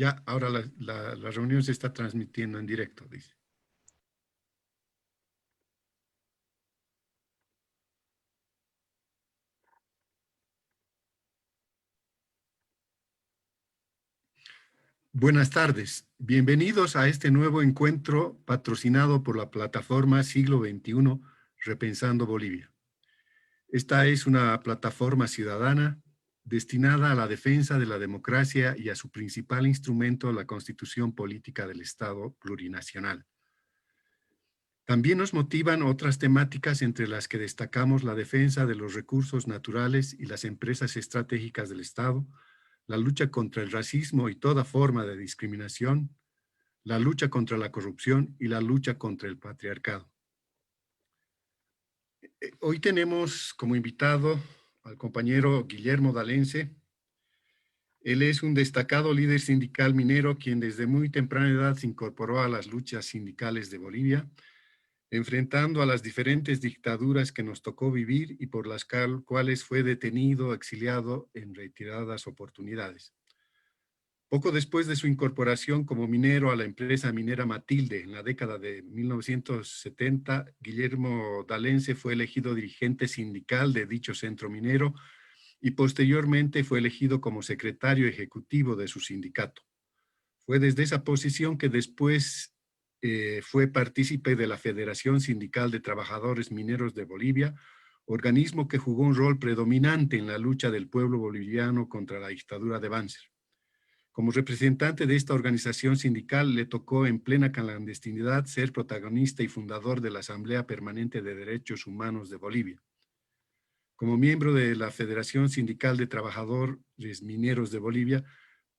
Ya, ahora la reunión se está transmitiendo en directo, dice. Buenas tardes. Bienvenidos a este nuevo encuentro patrocinado por la plataforma Siglo XXI Repensando Bolivia. Esta es una plataforma ciudadana destinada a la defensa de la democracia y a su principal instrumento, la Constitución Política del Estado Plurinacional. También nos motivan otras temáticas entre las que destacamos la defensa de los recursos naturales y las empresas estratégicas del Estado, la lucha contra el racismo y toda forma de discriminación, la lucha contra la corrupción y la lucha contra el patriarcado. Hoy tenemos como invitado al compañero Guillermo Dalense. Él es un destacado líder sindical minero quien desde muy temprana edad se incorporó a las luchas sindicales de Bolivia, enfrentando a las diferentes dictaduras que nos tocó vivir y por las cuales fue detenido, exiliado en reiteradas oportunidades. Poco después de su incorporación como minero a la empresa minera Matilde en la década de 1970, Guillermo Dalense fue elegido dirigente sindical de dicho centro minero y posteriormente fue elegido como secretario ejecutivo de su sindicato. Fue desde esa posición que después fue partícipe de la Federación Sindical de Trabajadores Mineros de Bolivia, organismo que jugó un rol predominante en la lucha del pueblo boliviano contra la dictadura de Banzer. Como representante de esta organización sindical, le tocó en plena clandestinidad ser protagonista y fundador de la Asamblea Permanente de Derechos Humanos de Bolivia. Como miembro de la Federación Sindical de Trabajadores Mineros de Bolivia,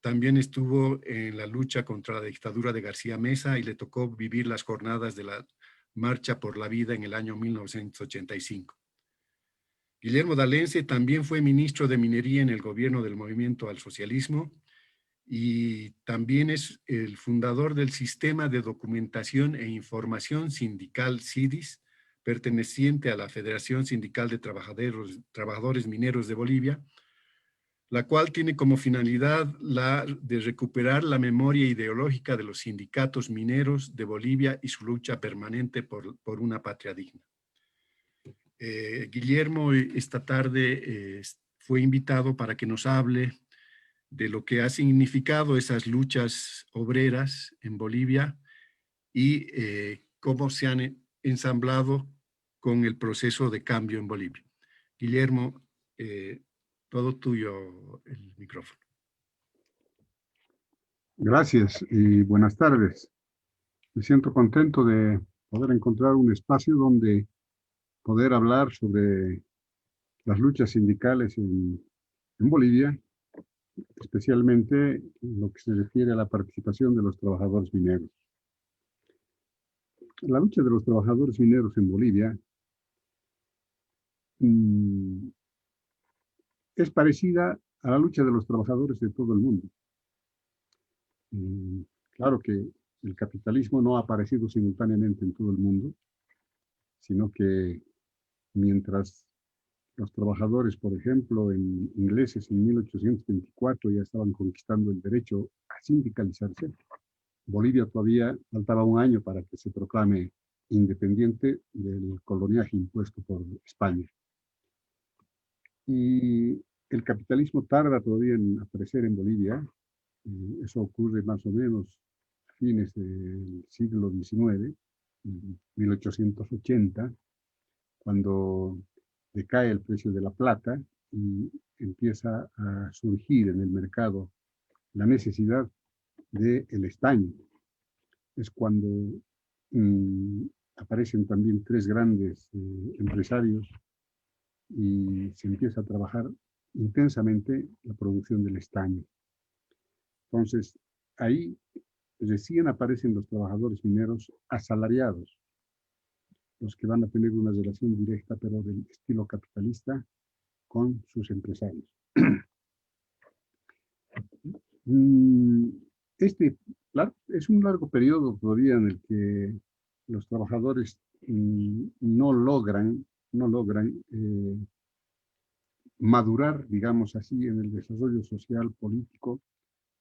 también estuvo en la lucha contra la dictadura de García Meza y le tocó vivir las jornadas de la Marcha por la Vida en el año 1985. Guillermo Dalense también fue ministro de Minería en el gobierno del Movimiento al Socialismo y también es el fundador del Sistema de Documentación e Información Sindical CIDIS, perteneciente a la Federación Sindical de Trabajadores Mineros de Bolivia, la cual tiene como finalidad la de recuperar la memoria ideológica de los sindicatos mineros de Bolivia y su lucha permanente por una patria digna. Guillermo esta tarde fue invitado para que nos hable de lo que ha significado esas luchas obreras en Bolivia y cómo se han ensamblado con el proceso de cambio en Bolivia. Guillermo, todo tuyo el micrófono. Gracias y buenas tardes. Me siento contento de poder encontrar un espacio donde poder hablar sobre las luchas sindicales en Bolivia, especialmente en lo que se refiere a la participación de los trabajadores mineros. La lucha de los trabajadores mineros en Bolivia es parecida a la lucha de los trabajadores de todo el mundo. Claro que el capitalismo no ha aparecido simultáneamente en todo el mundo, sino que mientras los trabajadores, por ejemplo, ingleses en 1824 ya estaban conquistando el derecho a sindicalizarse, Bolivia todavía faltaba un año para que se proclame independiente del coloniaje impuesto por España. Y el capitalismo tarda todavía en aparecer en Bolivia. Eso ocurre más o menos a fines del siglo XIX, 1880, cuando decae el precio de la plata y empieza a surgir en el mercado la necesidad del estaño. Es cuando aparecen también tres grandes empresarios y se empieza a trabajar intensamente la producción del estaño. Entonces, ahí recién aparecen los trabajadores mineros asalariados, los que van a tener una relación directa, pero del estilo capitalista, con sus empresarios. Este es un largo periodo todavía en el que los trabajadores no logran madurar, digamos así, en el desarrollo social, político,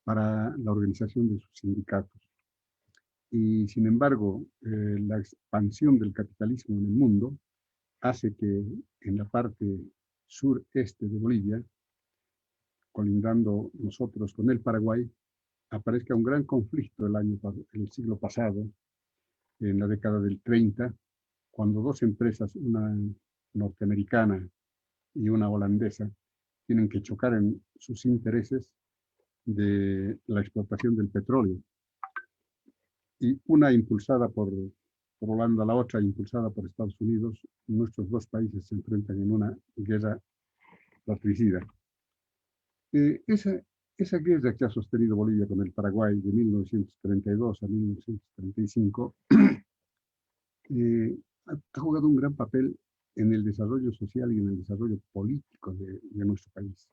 para la organización de sus sindicatos. Y sin embargo, la expansión del capitalismo en el mundo hace que en la parte sureste de Bolivia, colindando nosotros con el Paraguay, aparezca un gran conflicto el siglo pasado, en la década del 30, cuando dos empresas, una norteamericana y una holandesa, tienen que chocar en sus intereses de la explotación del petróleo. Y una impulsada por Holanda, la otra impulsada por Estados Unidos, nuestros dos países se enfrentan en una guerra fratricida. Esa guerra que ha sostenido Bolivia con el Paraguay de 1932 a 1935 ha jugado un gran papel en el desarrollo social y en el desarrollo político de nuestro país.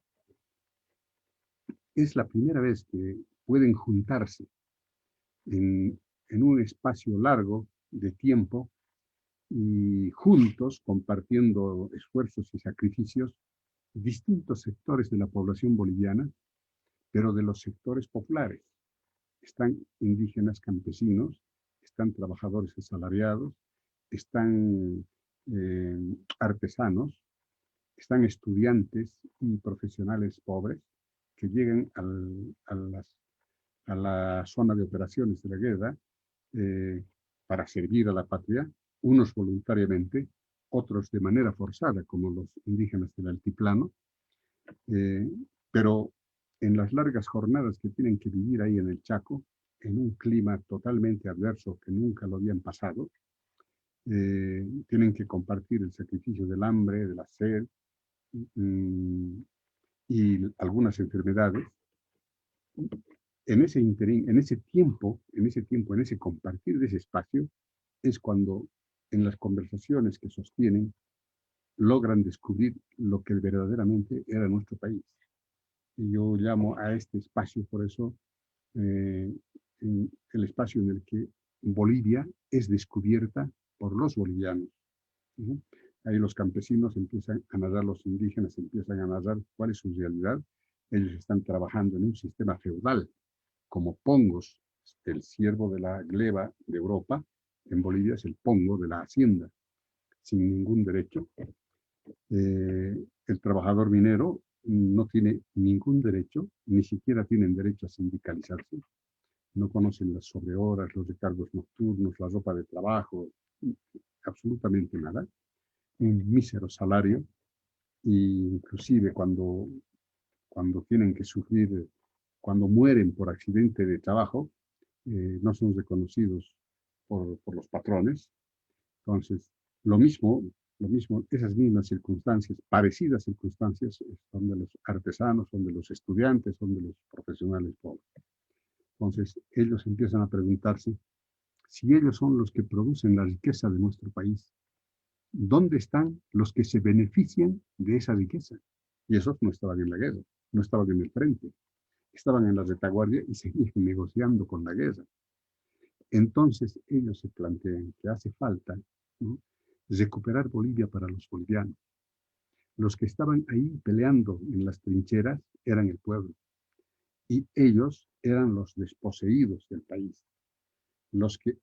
Es la primera vez que pueden juntarse en un espacio largo de tiempo y juntos, compartiendo esfuerzos y sacrificios, distintos sectores de la población boliviana, pero de los sectores populares. Están indígenas campesinos, están trabajadores asalariados, están artesanos, están estudiantes y profesionales pobres que llegan a la zona de operaciones de la guerra para servir a la patria, unos voluntariamente, otros de manera forzada, como los indígenas del altiplano, pero en las largas jornadas que tienen que vivir ahí en el Chaco, en un clima totalmente adverso que nunca lo habían pasado, tienen que compartir el sacrificio del hambre, de la sed y algunas enfermedades. En ese interín, en ese tiempo, en ese compartir de ese espacio, es cuando en las conversaciones que sostienen logran descubrir lo que verdaderamente era nuestro país. Y yo llamo a este espacio, por eso, el espacio en el que Bolivia es descubierta por los bolivianos. ¿Sí? Ahí los campesinos empiezan a narrar, los indígenas empiezan a narrar cuál es su realidad. Ellos están trabajando en un sistema feudal, como pongos. El siervo de la gleba de Europa, en Bolivia es el pongo de la hacienda, sin ningún derecho. El trabajador minero no tiene ningún derecho, ni siquiera tienen derecho a sindicalizarse. No conocen las sobrehoras, los recargos nocturnos, la ropa de trabajo, absolutamente nada. Un mísero salario, e inclusive cuando tienen que sufrir, cuando mueren por accidente de trabajo, no son reconocidos por los patrones. Entonces, lo mismo, esas mismas circunstancias, parecidas circunstancias, son de los artesanos, son de los estudiantes, son de los profesionales pobres. Entonces, ellos empiezan a preguntarse si ellos son los que producen la riqueza de nuestro país, ¿dónde están los que se benefician de esa riqueza? Y esos no estaban en la guerra, no estaban en el frente, estaban en la retaguardia y seguían negociando con la guerra. Entonces ellos se plantean que hace falta, ¿no?, recuperar Bolivia para los bolivianos. Los que estaban ahí peleando en las trincheras eran el pueblo y ellos eran los desposeídos del país. Los que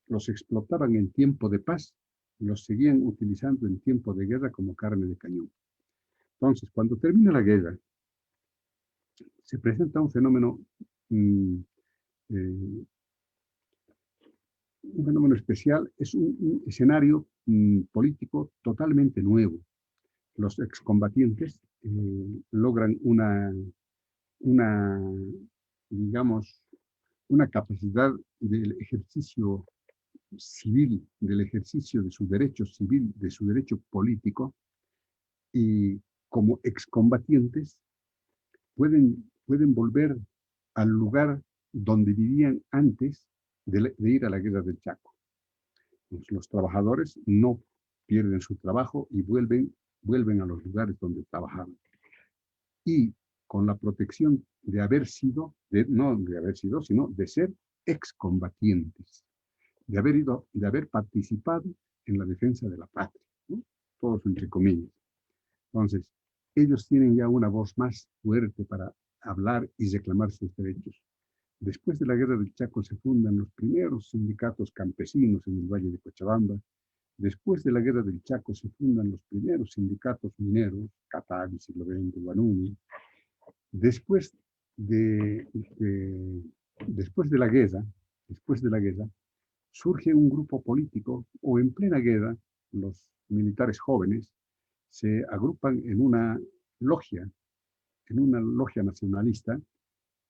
los explotaban en tiempo de paz, los seguían utilizando en tiempo de guerra como carne de cañón. Entonces, cuando termina la guerra, se presenta un fenómeno especial, es un escenario político totalmente nuevo. Los excombatientes logran digamos, una capacidad del ejercicio civil, del ejercicio de su derecho civil, de su derecho político, y como excombatientes pueden volver al lugar donde vivían antes de ir a la guerra del Chaco. Los trabajadores no pierden su trabajo y vuelven a los lugares donde trabajaban. Y con la protección de haber sido, no de haber sido, sino de ser excombatientes, de haber participado en la defensa de la patria, ¿no? Todos entre comillas. Entonces, ellos tienen ya una voz más fuerte para hablar y reclamar sus derechos. Después de la Guerra del Chaco se fundan los primeros sindicatos campesinos en el Valle de Cochabamba. Después de la Guerra del Chaco se fundan los primeros sindicatos mineros, Catavi, Siglo XX, Guanuni. Después de la guerra, surge un grupo político, o en plena guerra, los militares jóvenes se agrupan en una logia nacionalista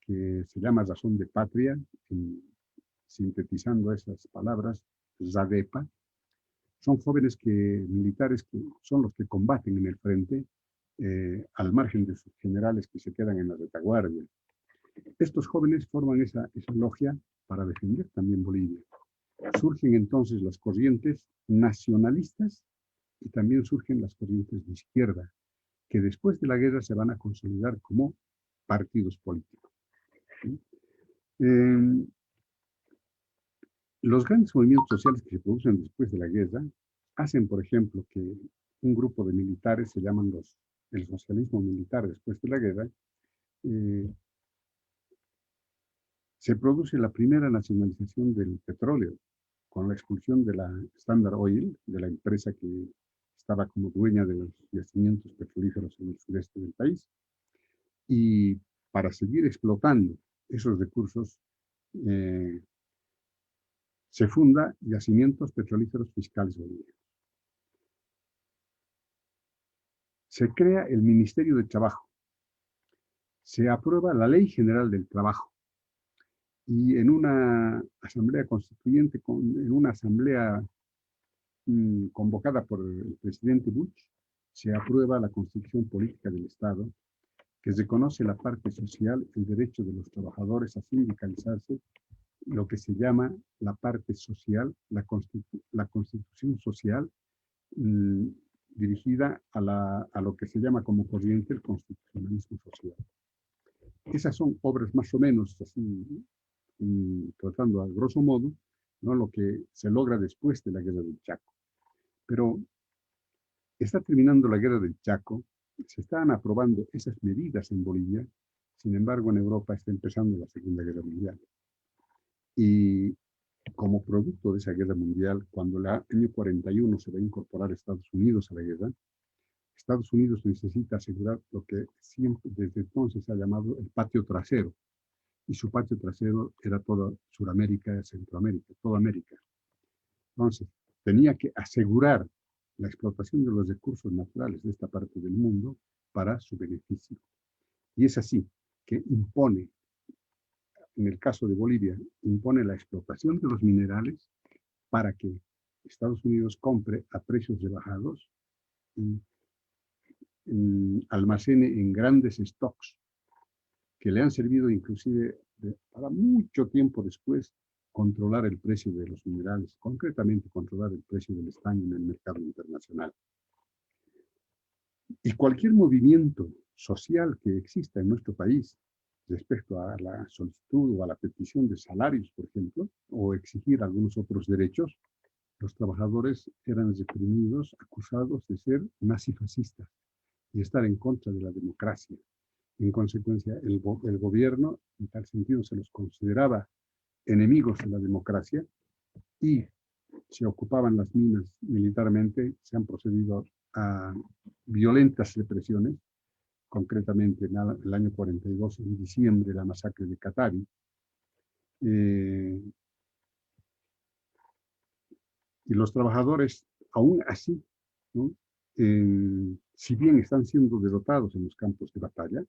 que se llama Razón de Patria, sintetizando esas palabras, ZADEPA. Son jóvenes militares que son los que combaten en el frente, al margen de sus generales que se quedan en la retaguardia. Estos jóvenes forman esa logia para defender también Bolivia. Surgen entonces las corrientes nacionalistas y también surgen las corrientes de izquierda, que después de la guerra se van a consolidar como partidos políticos. Los grandes movimientos sociales que se producen después de la guerra hacen, por ejemplo, que un grupo de militares, se llaman el socialismo militar después de la guerra, se produce la primera nacionalización del petróleo, con la expulsión de la Standard Oil, de la empresa que estaba como dueña de los yacimientos petrolíferos en el sureste del país. Y para seguir explotando esos recursos, se funda Yacimientos Petrolíferos Fiscales Bolivianos. Se crea el Ministerio de Trabajo. Se aprueba la Ley General del Trabajo. Y en una asamblea constituyente, en una asamblea convocada por el presidente Bush, se aprueba la Constitución Política del Estado, que reconoce la parte social, el derecho de los trabajadores a sindicalizarse, lo que se llama la parte social, la constitución social, dirigida a lo que se llama como corriente el constitucionalismo social. Esas son obras más o menos así, tratando a grosso modo, ¿no?, lo que se logra después de la Guerra del Chaco. Pero está terminando la Guerra del Chaco, se están aprobando esas medidas en Bolivia, sin embargo en Europa está empezando la Segunda Guerra Mundial. Y como producto de esa guerra mundial, cuando el año 41 se va a incorporar Estados Unidos a la guerra, Estados Unidos necesita asegurar lo que siempre desde entonces se ha llamado el patio trasero. Y su patio trasero era toda Sudamérica, Centroamérica, toda América. Entonces, tenía que asegurar la explotación de los recursos naturales de esta parte del mundo para su beneficio. Y es así que impone, en el caso de Bolivia, impone la explotación de los minerales para que Estados Unidos compre a precios rebajados y almacene en grandes stocks que le han servido inclusive para mucho tiempo después controlar el precio de los minerales, concretamente controlar el precio del estaño en el mercado internacional. Y cualquier movimiento social que exista en nuestro país respecto a la solicitud o a la petición de salarios, por ejemplo, o exigir algunos otros derechos, los trabajadores eran reprimidos, acusados de ser nazifascistas y estar en contra de la democracia. En consecuencia, el gobierno, en tal sentido, se los consideraba enemigos de la democracia y se ocupaban las minas militarmente, se han procedido a violentas represiones, concretamente en el año 42, en diciembre, la masacre de Catavi. Y los trabajadores, aún así, ¿no?, si bien están siendo derrotados en los campos de batalla,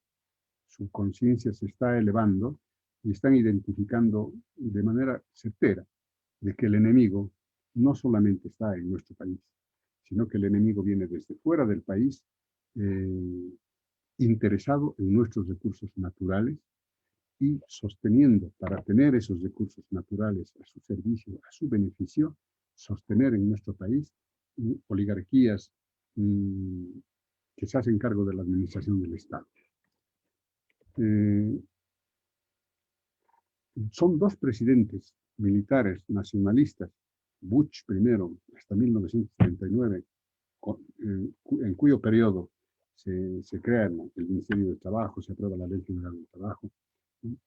su conciencia se está elevando y están identificando de manera certera de que el enemigo no solamente está en nuestro país, sino que el enemigo viene desde fuera del país, interesado en nuestros recursos naturales y sosteniendo, para tener esos recursos naturales a su servicio, a su beneficio, sostener en nuestro país oligarquías que se hacen cargo de la administración del Estado. Son dos presidentes militares nacionalistas, Bush primero, hasta 1939, en cuyo periodo se crea el Ministerio de Trabajo, se aprueba la Ley General del Trabajo, ¿no?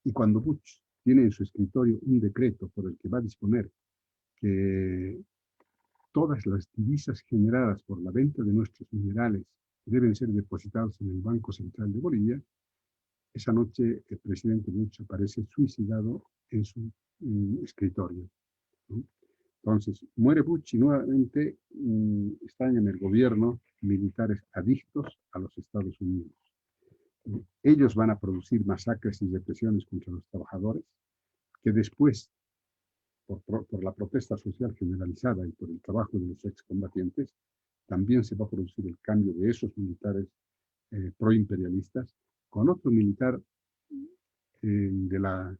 Y cuando Bush tiene en su escritorio un decreto por el que va a disponer que todas las divisas generadas por la venta de nuestros minerales deben ser depositados en el Banco Central de Bolivia, esa noche el presidente Bush aparece suicidado en su escritorio, ¿no? Entonces, muere Bush y nuevamente están en el gobierno militares adictos a los Estados Unidos. Ellos van a producir masacres y represiones contra los trabajadores, que después, por la protesta social generalizada y por el trabajo de los excombatientes, también se va a producir el cambio de esos militares proimperialistas con otro militar del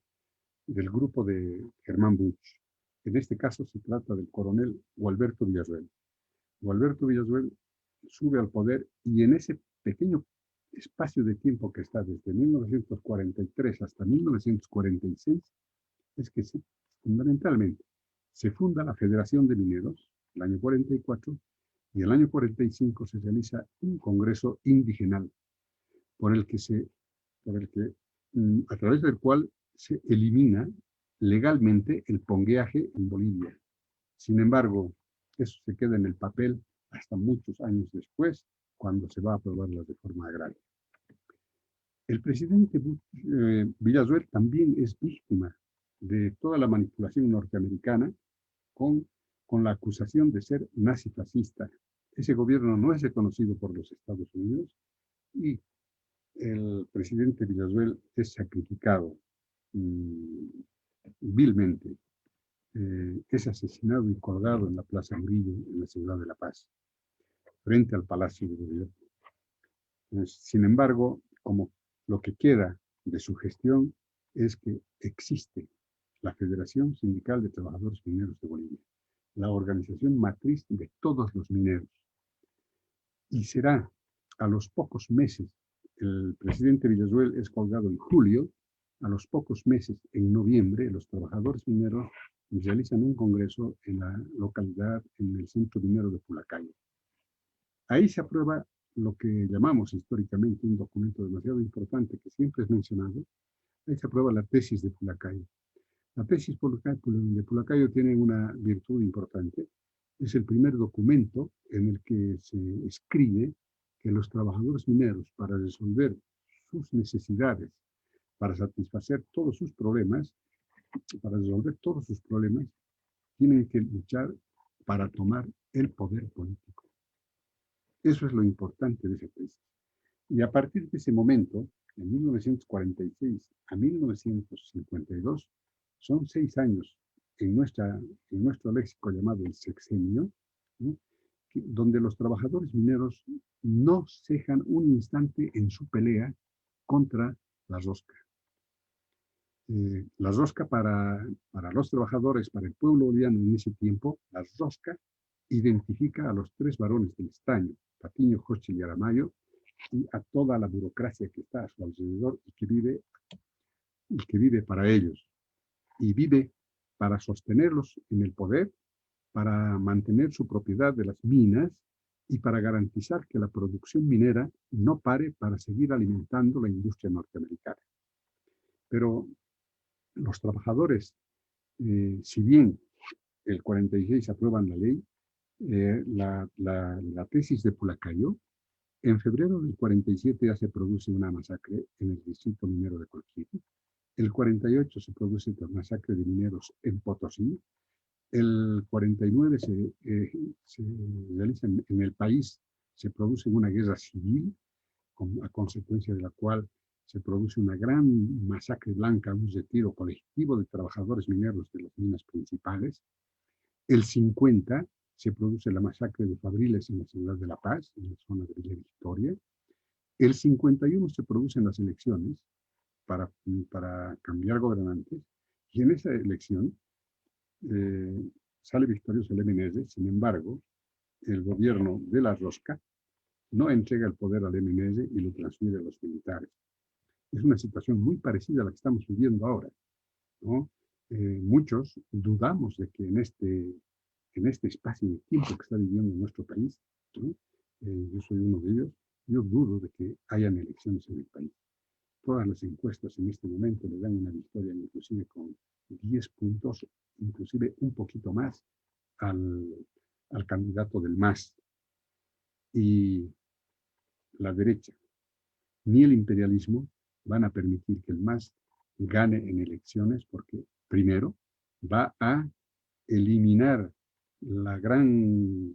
grupo de Germán Bush. En este caso se trata del coronel Gualberto Villasruel. Gualberto Villasruel sube al poder y en ese pequeño espacio de tiempo que está desde 1943 hasta 1946 es que fundamentalmente se funda la Federación de Mineros el año 44 y el año 45 se realiza un congreso indigenal por el que a través del cual se elimina legalmente el pongueaje en Bolivia. Sin embargo, eso se queda en el papel hasta muchos años después, cuando se va a aprobar la reforma agraria. El presidente Villasruel también es víctima de toda la manipulación norteamericana con la acusación de ser nazifascista. Ese gobierno no es reconocido por los Estados Unidos y el presidente Villasruel es sacrificado vilmente. Es asesinado y colgado en la Plaza Murillo, en la ciudad de La Paz, frente al Palacio de Gobierno. Sin embargo, como lo que queda de su gestión es que existe la Federación Sindical de Trabajadores Mineros de Bolivia, la organización matriz de todos los mineros. Y será a los pocos meses, el presidente Villasruel es colgado en julio, a los pocos meses, en noviembre, los trabajadores mineros realizan un congreso en la localidad, en el centro minero de Pulacayo. Ahí se aprueba lo que llamamos históricamente un documento demasiado importante que siempre es mencionado. Ahí se aprueba la tesis de Pulacayo. La tesis de Pulacayo tiene una virtud importante. Es el primer documento en el que se escribe que los trabajadores mineros, para resolver sus necesidades, para satisfacer todos sus problemas, para resolver todos sus problemas, tienen que luchar para tomar el poder político. Eso es lo importante de esa tesis. Y a partir de ese momento, de 1946 a 1952, son 6 años en nuestro léxico llamado el sexenio, ¿no?, donde los trabajadores mineros no cejan un instante en su pelea contra la rosca. La rosca para los trabajadores, para el pueblo boliviano en ese tiempo, la rosca identifica a los 3 varones del estaño, Patiño, Hochschild y Aramayo, y a toda la burocracia que está a su alrededor y que vive para ellos. Y vive para sostenerlos en el poder, para mantener su propiedad de las minas y para garantizar que la producción minera no pare para seguir alimentando la industria norteamericana. Pero los trabajadores, si bien el 46 aprueban la ley, la tesis de Pulacayo, en febrero del 47 ya se produce una masacre en el distrito minero de Colquiri. El 48 se produce una masacre de mineros en Potosí. El 49 se realiza en el país, se produce una guerra civil, a consecuencia de la cual se produce una gran masacre blanca, un retiro colectivo de trabajadores mineros de las minas principales. El 50 se produce la masacre de Fabriles en la ciudad de La Paz, en la zona de Villa Victoria. El 51 se producen las elecciones para cambiar gobernantes, y en esa elección sale victorioso el MNS. Sin embargo, el gobierno de la rosca no entrega el poder al MNS y lo transfiere a los militares. Es una situación muy parecida a la que estamos viviendo ahora, ¿no? Muchos dudamos de que en este espacio de tiempo que está viviendo nuestro país, ¿no? Yo soy uno de ellos, yo dudo de que hayan elecciones en el país. Todas las encuestas en este momento le dan una victoria inclusive con 10 puntos, inclusive un poquito más al candidato del MAS. Y la derecha ni el imperialismo van a permitir que el MAS gane en elecciones porque, primero, va a eliminar la gran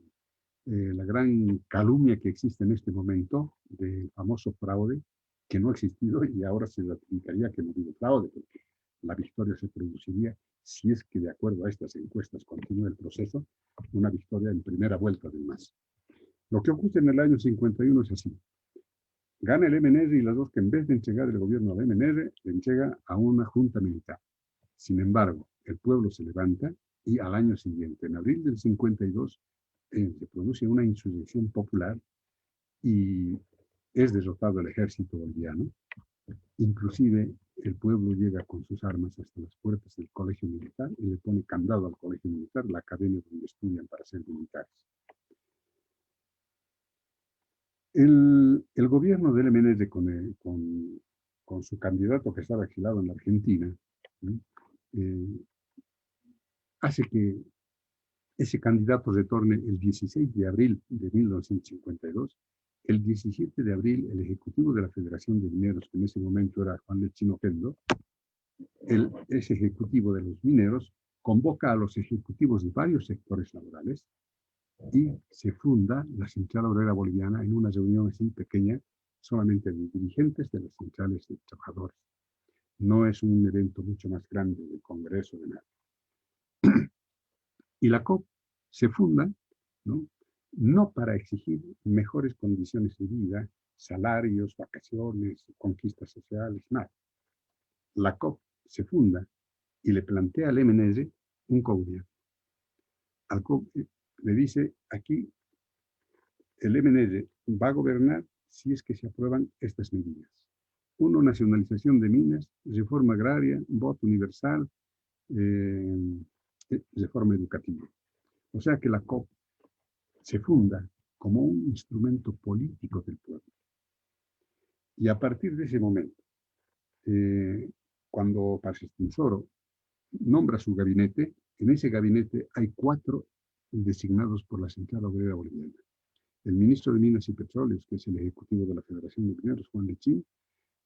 calumnia que existe en este momento del famoso fraude, que no ha existido y ahora se ratificaría que no hubo fraude, porque la victoria se produciría si es que de acuerdo a estas encuestas continúa el proceso, una victoria en primera vuelta del MAS. Lo que ocurre en el año 51 es así. Gana el MNR y las dos que en vez de entregar el gobierno al MNR, le entrega a una junta militar. Sin embargo, el pueblo se levanta y al año siguiente, en abril del 52, se produce una insurrección popular y es derrotado el ejército boliviano. Inclusive el pueblo llega con sus armas hasta las puertas del colegio militar y le pone candado al colegio militar, la academia donde estudian para ser militares. El gobierno del MNR con su candidato que estaba exilado en la Argentina, hace que ese candidato retorne el 16 de abril de 1952. El 17 de abril, el Ejecutivo de la Federación de Mineros, que en ese momento era Juan Lechino Gendo, ese Ejecutivo de los Mineros convoca a los ejecutivos de varios sectores laborales y se funda la Central Obrera Boliviana en una reunión así pequeña, solamente de dirigentes de las centrales de trabajadores. No es un evento mucho más grande de congreso de nada. Y la COP se funda, no para exigir mejores condiciones de vida, salarios, vacaciones, conquistas sociales, nada. La COP se funda y le plantea al MNR un cogobierno. Al COP le dice, aquí el MNR va a gobernar si es que se aprueban estas medidas. Uno, nacionalización de minas, reforma agraria, voto universal, reforma educativa. O sea que la COP se funda como un instrumento político del pueblo. Y a partir de ese momento, cuando Paz Estenssoro nombra su gabinete, en ese gabinete hay 4 designados por la Central Obrera Boliviana. El ministro de Minas y Petróleos, que es el ejecutivo de la Federación de Mineros, Juan Lechín,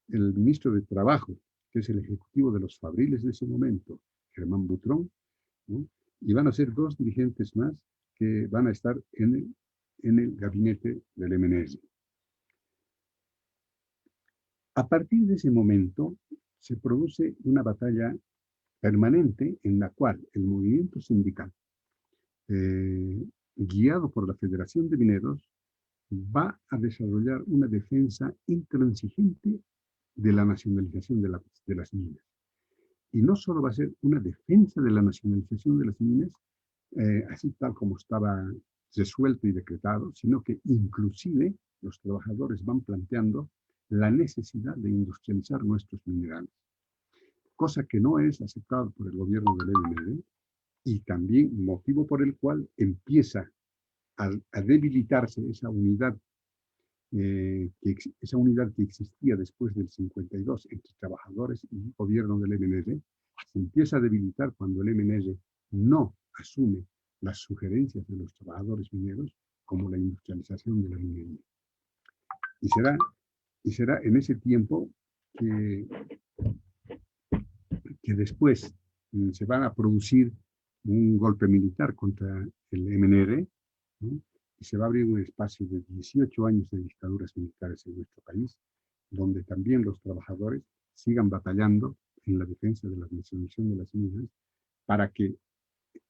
el ministro de Trabajo, que es el ejecutivo de los fabriles de ese momento, Germán Butrón, ¿no? Y van a ser 2 dirigentes más que van a estar en el gabinete del MNR. A partir de ese momento se produce una batalla permanente en la cual el movimiento sindical, guiado por la Federación de Mineros, va a desarrollar una defensa intransigente de la nacionalización de las minas. Y no solo va a ser una defensa de la nacionalización de las minas, así tal como estaba resuelto y decretado, sino que inclusive los trabajadores van planteando la necesidad de industrializar nuestros minerales, cosa que no es aceptada por el gobierno del MNR y también motivo por el cual empieza a debilitarse esa unidad que existía después del 52 entre trabajadores y gobierno del MNR, se empieza a debilitar cuando el MNR no asume las sugerencias de los trabajadores mineros como la industrialización de la minería. Y será en ese tiempo que después se van a producir un golpe militar contra el MNR, ¿no? Y se va a abrir un espacio de 18 años de dictaduras militares en nuestro país, donde también los trabajadores sigan batallando en la defensa de la nacionalización de las minas para que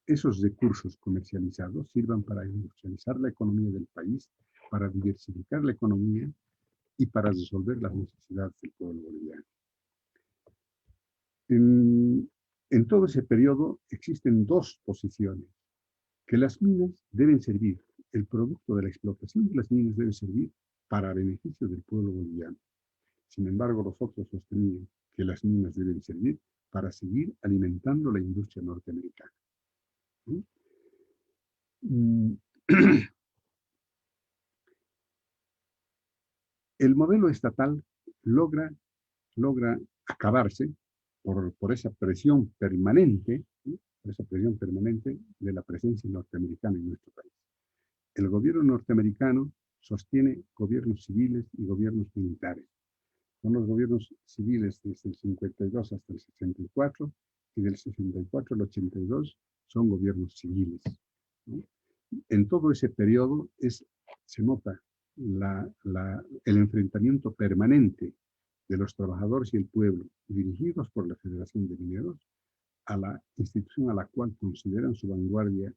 esos recursos comercializados sirvan para industrializar la economía del país, para diversificar la economía y para resolver las necesidades del pueblo boliviano. En todo ese periodo existen 2 posiciones, que las minas deben servir, el producto de la explotación de las minas debe servir para beneficio del pueblo boliviano. Sin embargo, los otros sostenían que las minas deben servir para seguir alimentando la industria norteamericana. El modelo estatal logra acabarse por esa presión permanente, ¿sí? Por esa presión permanente de la presencia norteamericana en nuestro país. El gobierno norteamericano sostiene gobiernos civiles y gobiernos militares. Son los gobiernos civiles desde el 52 hasta el 64 y del 64 al 82 son gobiernos civiles, ¿no? En todo ese periodo se nota el enfrentamiento permanente de los trabajadores y el pueblo, dirigidos por la Federación de Mineros, a la institución a la cual consideran su vanguardia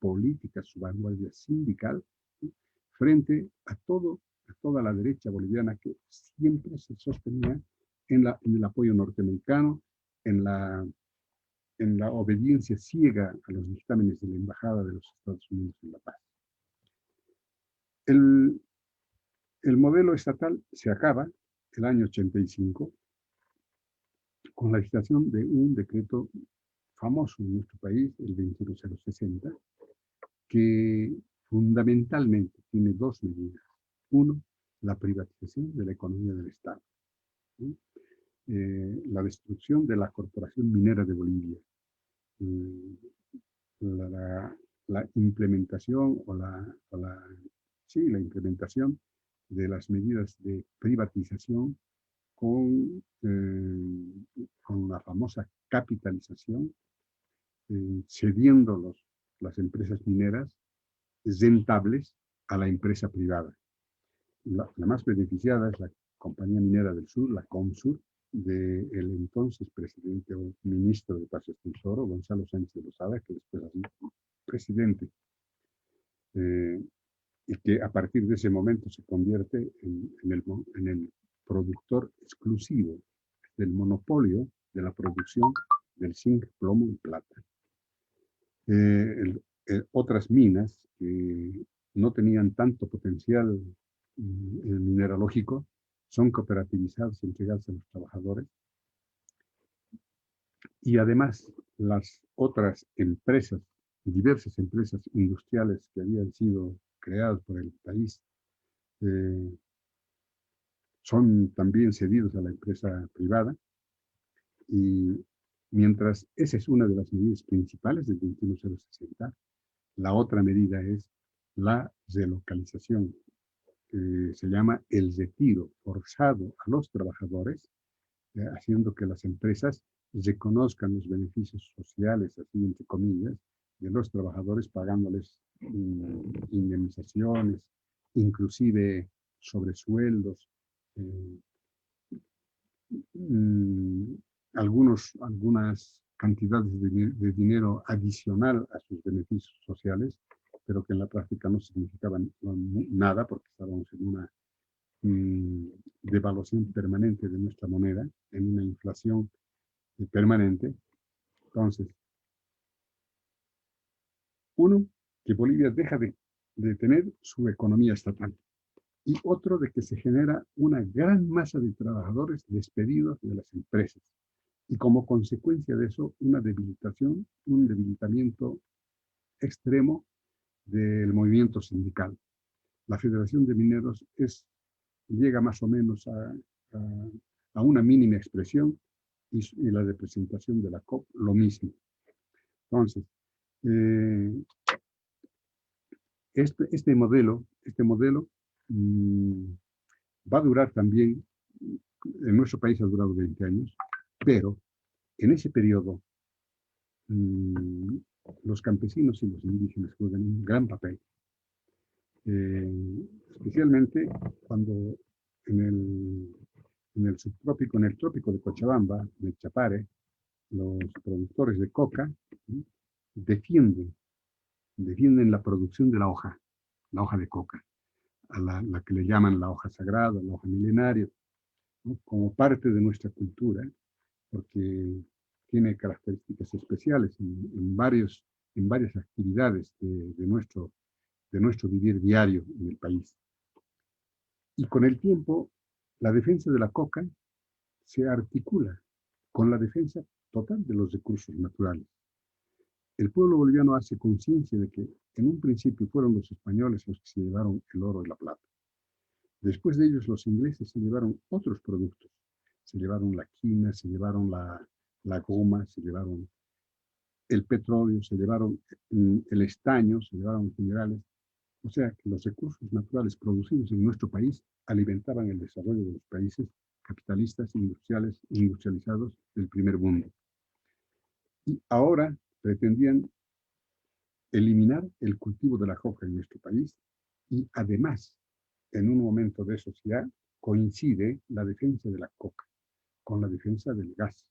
política, su vanguardia sindical, ¿sí? Frente a toda la derecha boliviana que siempre se sostenía en el apoyo norteamericano, en la obediencia ciega a los dictámenes de la Embajada de los Estados Unidos en La Paz. El modelo estatal se acaba el año 85 con la dictación de un decreto famoso en nuestro país, el 21060, que fundamentalmente tiene dos medidas. Uno, la privatización de la economía del Estado, ¿sí? La destrucción de la Corporación Minera de Bolivia, la implementación sí, la implementación de las medidas de privatización con la famosa capitalización, cediendo las empresas mineras rentables a la empresa privada. La más beneficiada es la Compañía Minera del Sur, la COMSUR, del entonces presidente o ministro de Paz y Tesoro, Gonzalo Sánchez de Lozada, que después ha sido presidente, y que a partir de ese momento se convierte en el productor exclusivo del monopolio de la producción del zinc, plomo y plata. Otras minas que no tenían tanto potencial mineralógico son cooperativizadas y entregadas a los trabajadores. Y además, las otras empresas, diversas empresas industriales que habían sido creadas por el país, son también cedidos a la empresa privada. Y mientras esa es una de las medidas principales del 21060, la otra medida es la relocalización, que se llama el retiro forzado a los trabajadores, haciendo que las empresas reconozcan los beneficios sociales, así entre comillas, de los trabajadores, pagándoles indemnizaciones, inclusive sobresueldos, algunas cantidades de dinero adicional a sus beneficios sociales, pero que en la práctica no significaban nada porque estábamos en una devaluación permanente de nuestra moneda, en una inflación permanente. Entonces, uno, que Bolivia deja de tener su economía estatal, y otro de que se genera una gran masa de trabajadores despedidos de las empresas, y como consecuencia de eso, un debilitamiento extremo del movimiento sindical. La Federación de Mineros llega más o menos a una mínima expresión, y la representación de la COP lo mismo. Entonces, este modelo va a durar también, en nuestro país ha durado 20 años, pero en ese periodo los campesinos y los indígenas juegan un gran papel. Especialmente cuando en el subtrópico, en el trópico de Cochabamba, de Chapare, los productores de coca, ¿sí?, defienden la producción de la hoja de coca, a la que le llaman la hoja sagrada, la hoja milenaria, ¿no?, como parte de nuestra cultura, porque tiene características especiales en varias actividades de nuestro vivir diario en el país. Y con el tiempo, la defensa de la coca se articula con la defensa total de los recursos naturales. El pueblo boliviano hace conciencia de que en un principio fueron los españoles los que se llevaron el oro y la plata, Después de ellos, los ingleses se llevaron otros productos. Se llevaron la quina, se llevaron la goma, se llevaron el petróleo, se llevaron el estaño, se llevaron minerales. O sea que los recursos naturales producidos en nuestro país alimentaban el desarrollo de los países capitalistas, industrializados del primer mundo. Y ahora pretendían eliminar el cultivo de la coca en nuestro país y además, en un momento de sociedad, coincide la defensa de la coca con la defensa del gas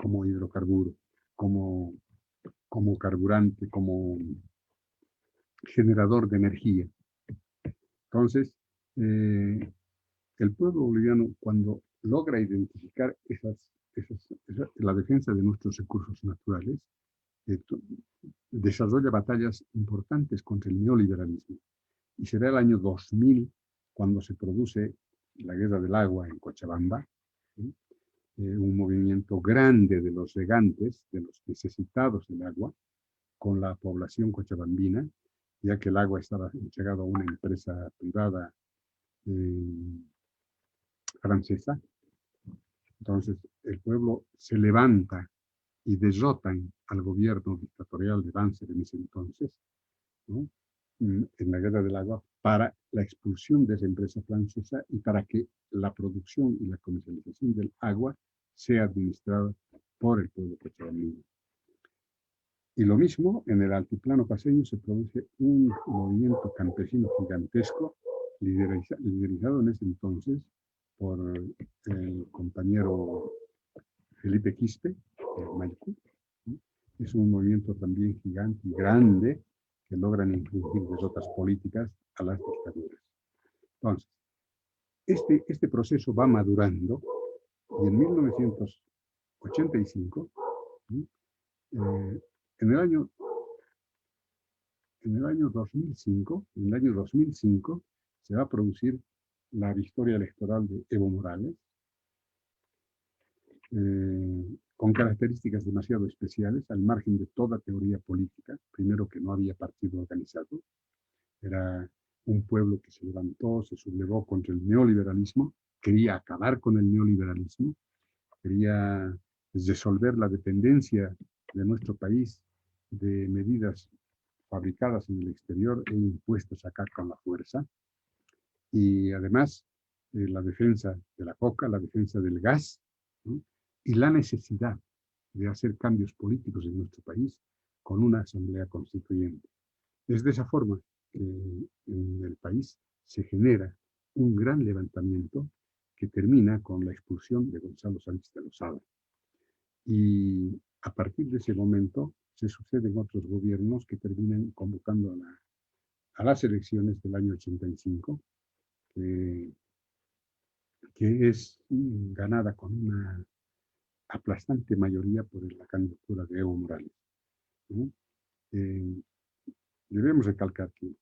como hidrocarburo, como, como carburante, como generador de energía. Entonces, el pueblo boliviano, cuando logra identificar la defensa de nuestros recursos naturales, desarrolla batallas importantes contra el neoliberalismo. Y será el año 2000 cuando se produce la Guerra del Agua en Cochabamba, ¿sí? Un movimiento grande de los regantes, de los necesitados del agua, con la población cochabambina, ya que el agua estaba entregado a una empresa privada francesa. Entonces el pueblo se levanta y derrotan al gobierno dictatorial de Banzer en ese entonces, ¿no? En la Guerra del Agua, para la expulsión de esa empresa francesa y para que la producción y la comercialización del agua sea administrada por el pueblo cochabambino. Y lo mismo, en el altiplano paceño se produce un movimiento campesino gigantesco, liderizado en ese entonces por el compañero Felipe Quispe, Maicú. Es un movimiento también gigante y grande que logran infligir derrotas políticas a las dictaduras. Entonces, este proceso va madurando y en 1985, en el año 2005 se va a producir la victoria electoral de Evo Morales, con características demasiado especiales, al margen de toda teoría política. Primero, que no había partido organizado, era un pueblo que se levantó, se sublevó contra el neoliberalismo, quería acabar con el neoliberalismo, quería resolver la dependencia de nuestro país de medidas fabricadas en el exterior e impuestas acá con la fuerza. Y además, la defensa de la coca, la defensa del gas, ¿no? Y la necesidad de hacer cambios políticos en nuestro país con una asamblea constituyente. Es de esa forma que en el país se genera un gran levantamiento que termina con la expulsión de Gonzalo Sánchez de Lozada. Y a partir de ese momento se suceden otros gobiernos que terminan convocando a las elecciones del año 85, que es ganada con una aplastante mayoría por la candidatura de Evo Morales, ¿no? Debemos recalcar que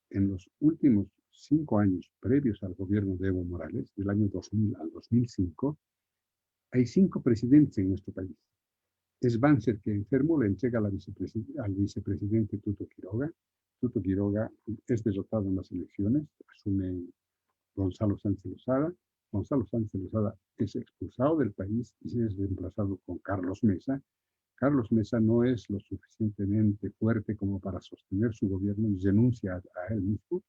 en los últimos 5 años previos al gobierno de Evo Morales, del año 2000 al 2005, hay 5 presidentes en nuestro país. Es Banzer, que enfermo le entrega al vicepresidente Tuto Quiroga. Tuto Quiroga es derrotado en las elecciones, asume Gonzalo Sánchez Lozada. Gonzalo Sánchez Lozada es expulsado del país y es reemplazado con Carlos Mesa. Carlos Mesa no es lo suficientemente fuerte como para sostener su gobierno y renuncia a él mismo.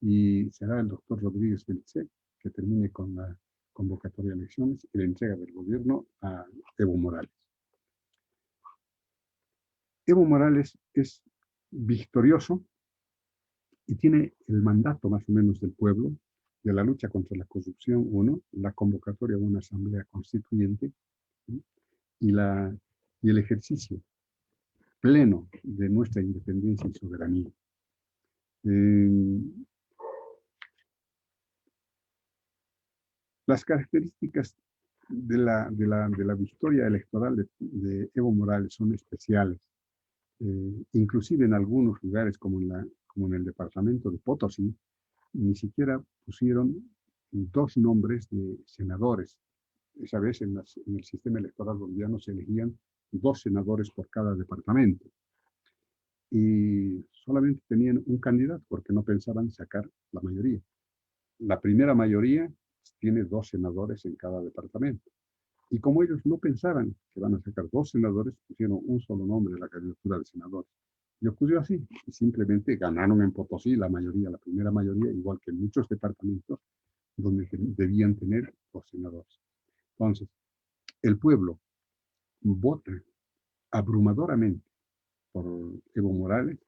Y será el doctor Rodríguez Felice que termine con la convocatoria de elecciones y la entrega del gobierno a Evo Morales. Evo Morales es victorioso y tiene el mandato más o menos del pueblo de la lucha contra la corrupción, uno, la convocatoria de una asamblea constituyente, ¿sí? y el ejercicio pleno de nuestra independencia y soberanía. Las características de la victoria electoral de Evo Morales son especiales. Inclusive en algunos lugares, como en el departamento de Potosí, ni siquiera pusieron 2 nombres de senadores. Esa vez en el sistema electoral boliviano se elegían 2 senadores por cada departamento. Y solamente tenían un candidato porque no pensaban sacar la mayoría. la primera mayoría tiene 2 senadores en cada departamento. Y como ellos no pensaban que van a sacar 2 senadores, pusieron un solo nombre en la candidatura de senadores. Y ocurrió así. Y simplemente ganaron en Potosí la mayoría, la primera mayoría, igual que en muchos departamentos donde debían tener 2 senadores. Entonces, el pueblo vota abrumadoramente por Evo Morales,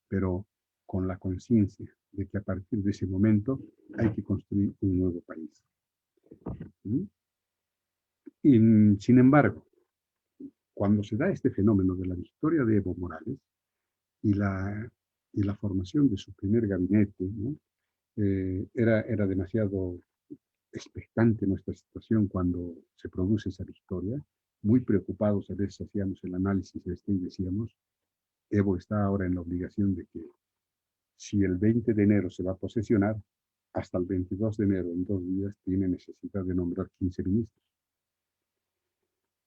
pero con la conciencia de que a partir de ese momento hay que construir un nuevo país. ¿Sí? Y, sin embargo, cuando se da este fenómeno de la victoria de Evo Morales y la formación de su primer gabinete, ¿no? Era demasiado expectante nuestra situación cuando se produce esa victoria, muy preocupados a veces hacíamos el análisis y decíamos, Evo está ahora en la obligación de que si el 20 de enero se va a posesionar, hasta el 22 de enero, en 2 días, tiene necesidad de nombrar 15 ministros.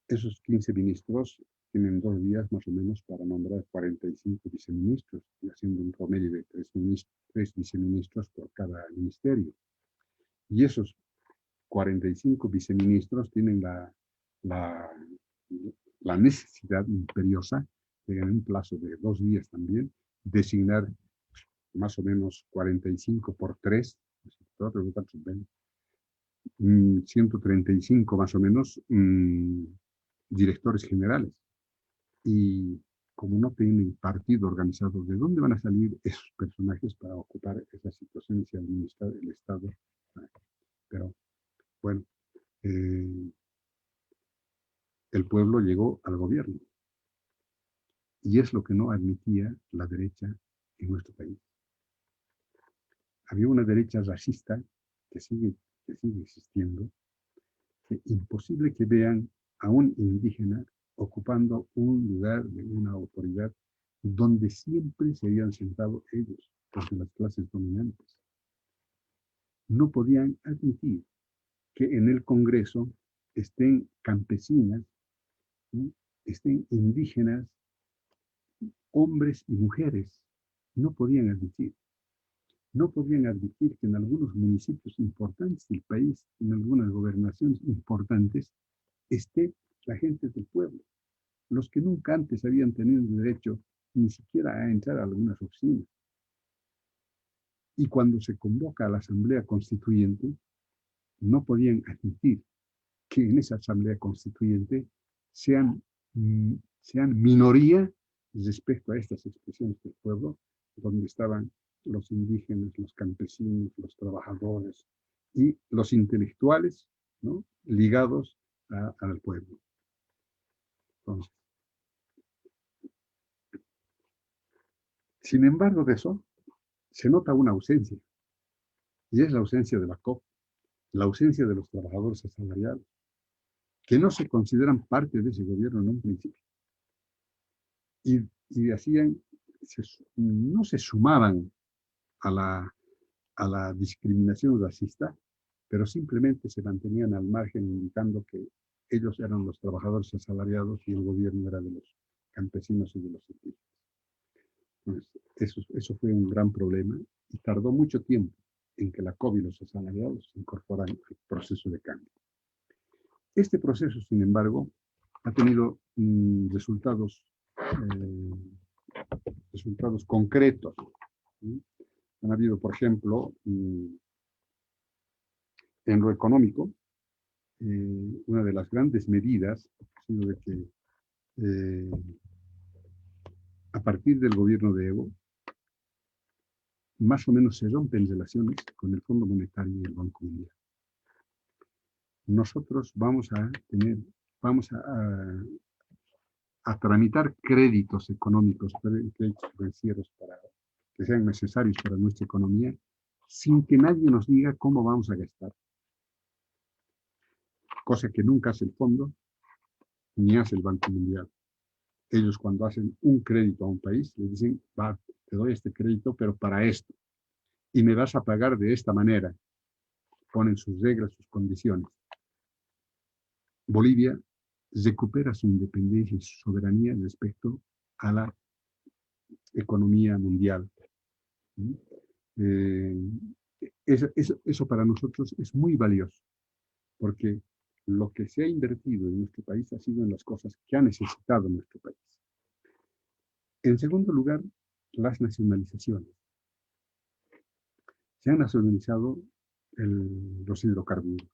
Esos 15 ministros tienen 2 días más o menos para nombrar 45 viceministros, y haciendo un promedio de 3 viceministros por cada ministerio. Y esos 45 viceministros tienen la necesidad imperiosa de, en un plazo de 2 días también, designar más o menos 45 por 3, 135 más o menos directores generales. Y como no tienen partido organizado, ¿de dónde van a salir esos personajes para ocupar esas situaciones y administrar el Estado? Pero bueno, el pueblo llegó al gobierno. Y es lo que no admitía la derecha en nuestro país. Había una derecha racista que sigue existiendo, que imposible que vean a un indígena ocupando un lugar de una autoridad donde siempre se habían sentado ellos, desde las clases dominantes. No podían admitir que en el Congreso estén campesinas, ¿sí? Estén indígenas, hombres y mujeres. No podían admitir. No podían admitir que en algunos municipios importantes del país, en algunas gobernaciones importantes, esté la gente del pueblo, los que nunca antes habían tenido derecho ni siquiera a entrar a algunas oficinas. Y cuando se convoca a la Asamblea Constituyente, no podían admitir que en esa Asamblea Constituyente sean minoría respecto a estas expresiones del pueblo, donde estaban los indígenas, los campesinos, los trabajadores y los intelectuales, ¿no? Ligados al pueblo. Entonces, sin embargo de eso, se nota una ausencia, y es la ausencia de la COP, la ausencia de los trabajadores asalariados, que no se consideran parte de ese gobierno en un principio. Y hacían, no se sumaban a la discriminación racista, pero simplemente se mantenían al margen indicando que ellos eran los trabajadores asalariados y el gobierno era de los campesinos y de los indígenas. Entonces, eso fue un gran problema y tardó mucho tiempo en que la COP y los asalariados se incorporan al proceso de cambio. Este proceso, sin embargo, ha tenido resultados concretos. ¿Sí? Han habido, por ejemplo, en lo económico, una de las grandes medidas ha sido de que a partir del gobierno de Evo, más o menos se rompen relaciones con el Fondo Monetario y el Banco Mundial. Nosotros vamos a tramitar créditos económicos, créditos financieros que sean necesarios para nuestra economía, sin que nadie nos diga cómo vamos a gastar. Cosa que nunca hace el Fondo, ni hace el Banco Mundial. Ellos cuando hacen un crédito a un país, le dicen, va, te doy este crédito, pero para esto. Y me vas a pagar de esta manera. Ponen sus reglas, sus condiciones. Bolivia recupera su independencia y su soberanía respecto a la economía mundial. Eso para nosotros es muy valioso, porque lo que se ha invertido en nuestro país ha sido en las cosas que ha necesitado nuestro país. En segundo lugar, las nacionalizaciones. Se han nacionalizado los hidrocarburos.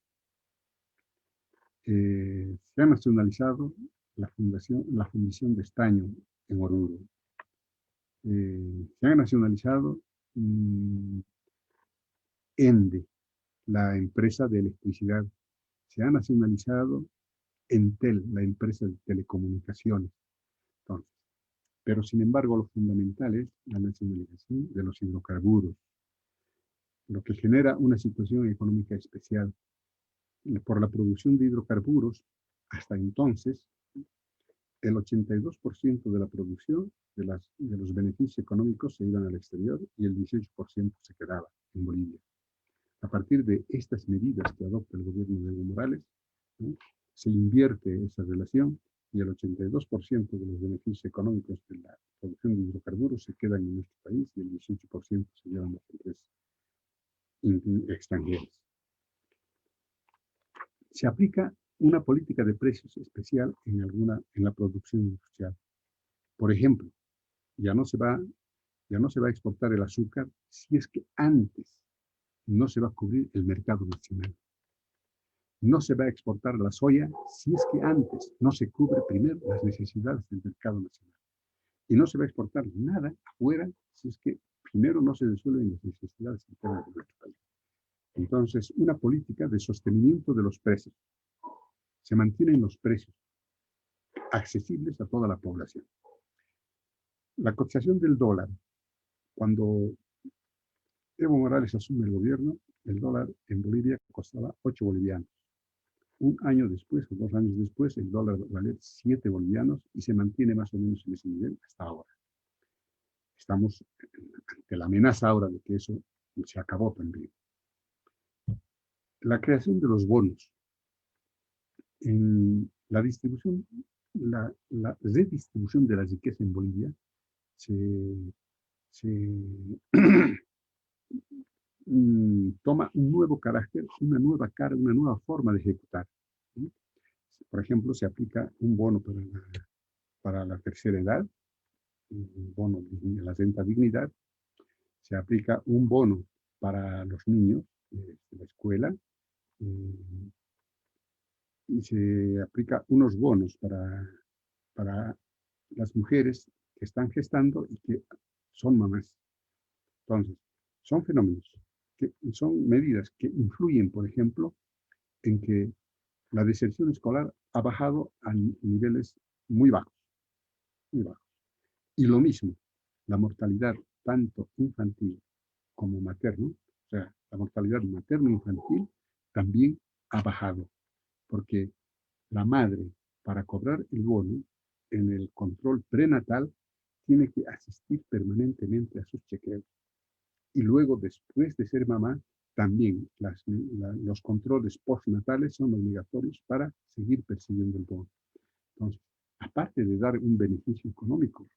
Se ha nacionalizado la fundición de estaño en Oruro. Se ha nacionalizado ENDE, la empresa de electricidad. Se ha nacionalizado Entel, la empresa de telecomunicaciones. Entonces, pero sin embargo, lo fundamental es la nacionalización de los hidrocarburos, lo que genera una situación económica especial. Por la producción de hidrocarburos, hasta entonces, el 82% de la producción de los beneficios económicos se iban al exterior y el 18% se quedaba en Bolivia. A partir de estas medidas que adopta el gobierno de Evo Morales, ¿no?, se invierte esa relación y el 82% de los beneficios económicos de la producción de hidrocarburos se quedan en nuestro país y el 18% se llevan a las empresas extranjeras. Se aplica una política de precios especial en la producción industrial. Por ejemplo, ya no se va a exportar el azúcar si es que antes no se va a cubrir el mercado nacional. No se va a exportar la soya si es que antes no se cubre primero las necesidades del mercado nacional. Y no se va a exportar nada afuera si es que primero no se resuelven las necesidades internas de nuestro país. Entonces, una política de sostenimiento de los precios. Se mantienen los precios accesibles a toda la población. La cotización del dólar. Cuando Evo Morales asume el gobierno, el dólar en Bolivia costaba 8 bolivianos. Un año después, o 2 años después, el dólar vale 7 bolivianos y se mantiene más o menos en ese nivel hasta ahora. Estamos ante la amenaza ahora de que eso se acabó también. La creación de los bonos. En la distribución, la redistribución de la riqueza en Bolivia toma un nuevo carácter, una nueva cara, una nueva forma de ejecutar. ¿Sí? Por ejemplo, se aplica un bono para la tercera edad, un bono de la renta dignidad, se aplica un bono para los niños de la escuela, y se aplica unos bonos para las mujeres que están gestando y que son mamás. Entonces, son fenómenos, son medidas que influyen, por ejemplo, en que la deserción escolar ha bajado a niveles muy bajos, muy bajos. Y lo mismo, la mortalidad tanto infantil como materno, o sea, la mortalidad materno-infantil también ha bajado, porque la madre, para cobrar el bono, en el control prenatal, tiene que asistir permanentemente a sus chequeos. Y luego, después de ser mamá, también los controles postnatales son obligatorios para seguir percibiendo el bono. Entonces, aparte de dar un beneficio económico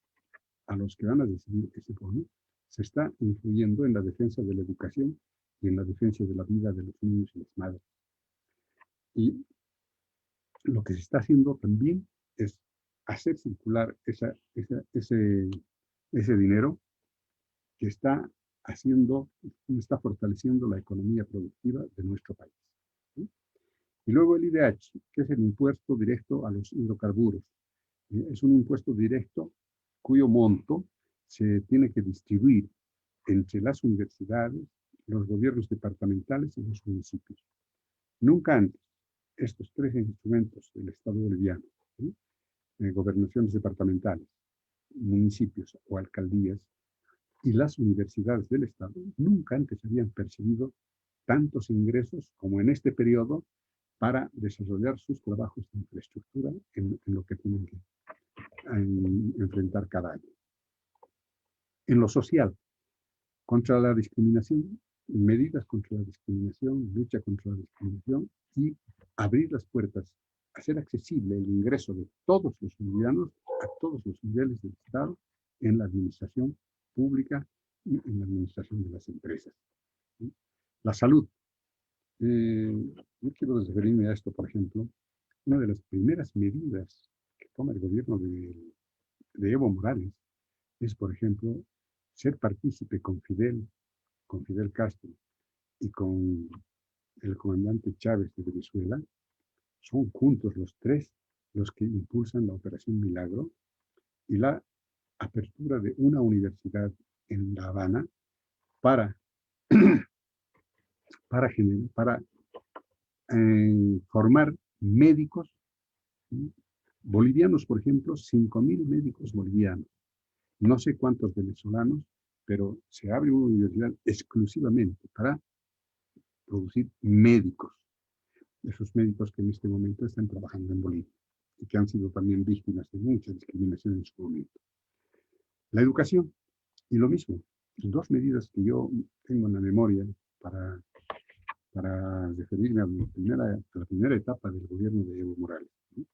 a los que van a recibir ese bono, se está influyendo en la defensa de la educación y en la defensa de la vida de los niños y las madres. Y lo que se está haciendo también es hacer circular ese dinero que está fortaleciendo la economía productiva de nuestro país. ¿Sí? Y luego el IDH, que es el impuesto directo a los hidrocarburos. Es un impuesto directo cuyo monto se tiene que distribuir entre las universidades, los gobiernos departamentales y los municipios. Nunca antes estos 3 instrumentos del Estado boliviano, ¿sí?, gobernaciones departamentales, municipios o alcaldías, y las universidades del Estado nunca antes habían percibido tantos ingresos como en este periodo para desarrollar sus trabajos de infraestructura en lo que tienen que enfrentar cada año. En lo social, contra la discriminación, medidas contra la discriminación, lucha contra la discriminación y abrir las puertas, hacer accesible el ingreso de todos los bolivianos a todos los niveles del Estado en la administración pública y en la administración de las empresas. ¿Sí? La salud. Yo quiero referirme a esto, por ejemplo. Una de las primeras medidas que toma el gobierno de Evo Morales es, por ejemplo, ser partícipe con Fidel Castro y con el comandante Chávez de Venezuela. Son juntos los tres los que impulsan la Operación Milagro y la apertura de una universidad en La Habana para, para formar médicos bolivianos, por ejemplo, 5.000 médicos bolivianos. No sé cuántos venezolanos, pero se abre una universidad exclusivamente para producir médicos. Esos médicos que en este momento están trabajando en Bolivia y que han sido también víctimas de mucha discriminación en su momento. La educación, y lo mismo, dos medidas que yo tengo en la memoria para referirme a la primera etapa del gobierno de Evo Morales, ¿no?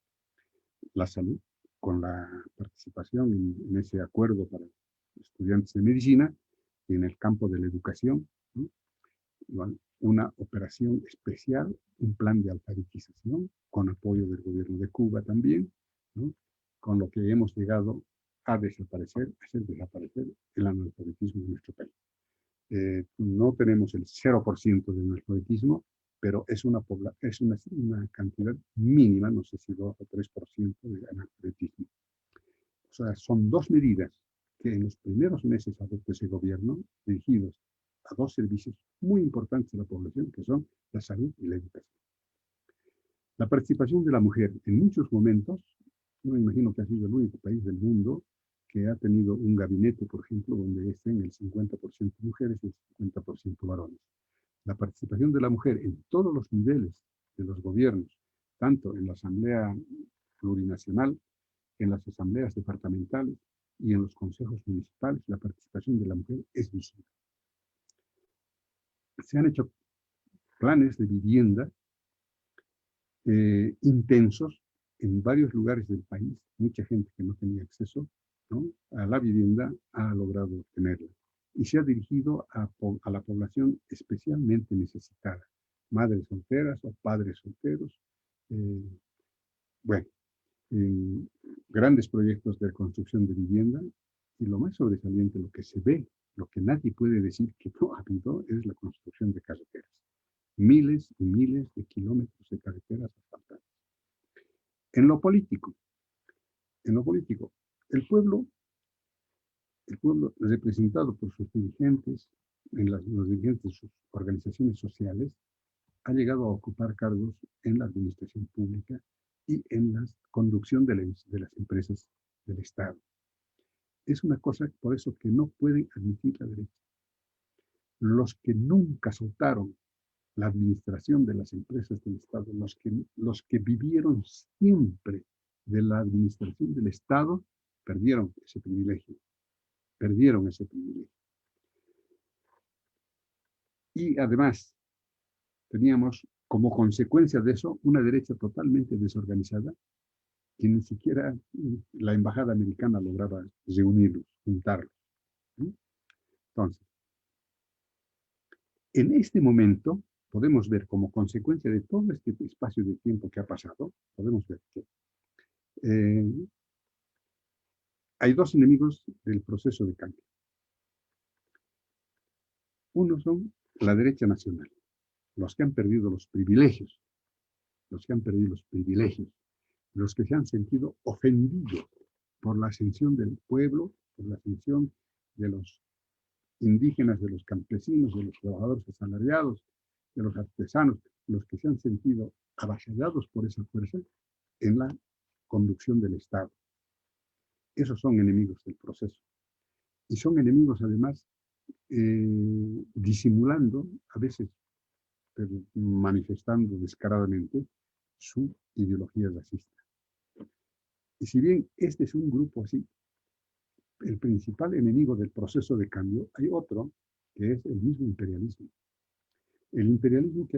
La salud, con la participación en ese acuerdo para estudiantes de medicina y en el campo de la educación, ¿no? Una operación especial, un plan de alfabetización con apoyo del gobierno de Cuba también, ¿no? Con lo que hemos llegado a hacer desaparecer el analfabetismo en nuestro país. No tenemos el 0% de analfabetismo, pero es una cantidad mínima, no sé si 2 o 3% de analfabetismo. O sea, son dos medidas que en los primeros meses adoptó ese gobierno, dirigidos a dos servicios muy importantes de la población, que son la salud y la educación. La participación de la mujer en muchos momentos, yo me imagino que ha sido el único país del mundo que ha tenido un gabinete, por ejemplo, donde estén el 50% mujeres y el 50% varones. La participación de la mujer en todos los niveles de los gobiernos, tanto en la Asamblea Plurinacional, en las asambleas departamentales y en los consejos municipales, la participación de la mujer es visible. Se han hecho planes de vivienda intensos en varios lugares del país. Mucha gente que no tenía acceso, ¿no?, a la vivienda ha logrado tenerla. Y se ha dirigido a la población especialmente necesitada, madres solteras o padres solteros. Bueno, grandes proyectos de construcción de vivienda, y lo más sobresaliente, lo que se ve, lo que nadie puede decir que no ha habido, es la construcción de carreteras. Miles y miles de kilómetros de carreteras asfaltadas. En lo político, el pueblo representado por sus dirigentes, los dirigentes de sus organizaciones sociales, ha llegado a ocupar cargos en la administración pública y en la conducción de las empresas del Estado. Es una cosa, por eso, que no pueden admitir la derecha. Los que nunca soltaron la administración de las empresas del Estado, los que vivieron siempre de la administración del Estado, perdieron ese privilegio. Y además, teníamos como consecuencia de eso una derecha totalmente desorganizada, que ni siquiera la embajada americana lograba reunirlos, juntarlos. Entonces, en este momento podemos ver, como consecuencia de todo este espacio de tiempo que ha pasado, podemos ver que hay dos enemigos del proceso de cambio. Uno son la derecha nacional, los que han perdido los privilegios, los que se han sentido ofendidos por la ascensión del pueblo, por la ascensión de los indígenas, de los campesinos, de los trabajadores asalariados, de los artesanos, los que se han sentido avasallados por esa fuerza en la conducción del Estado. Esos son enemigos del proceso. Y son enemigos, además, disimulando, a veces manifestando descaradamente, su ideología racista. Y si bien este es un grupo así, el principal enemigo del proceso de cambio, hay otro, que es el mismo imperialismo. El imperialismo que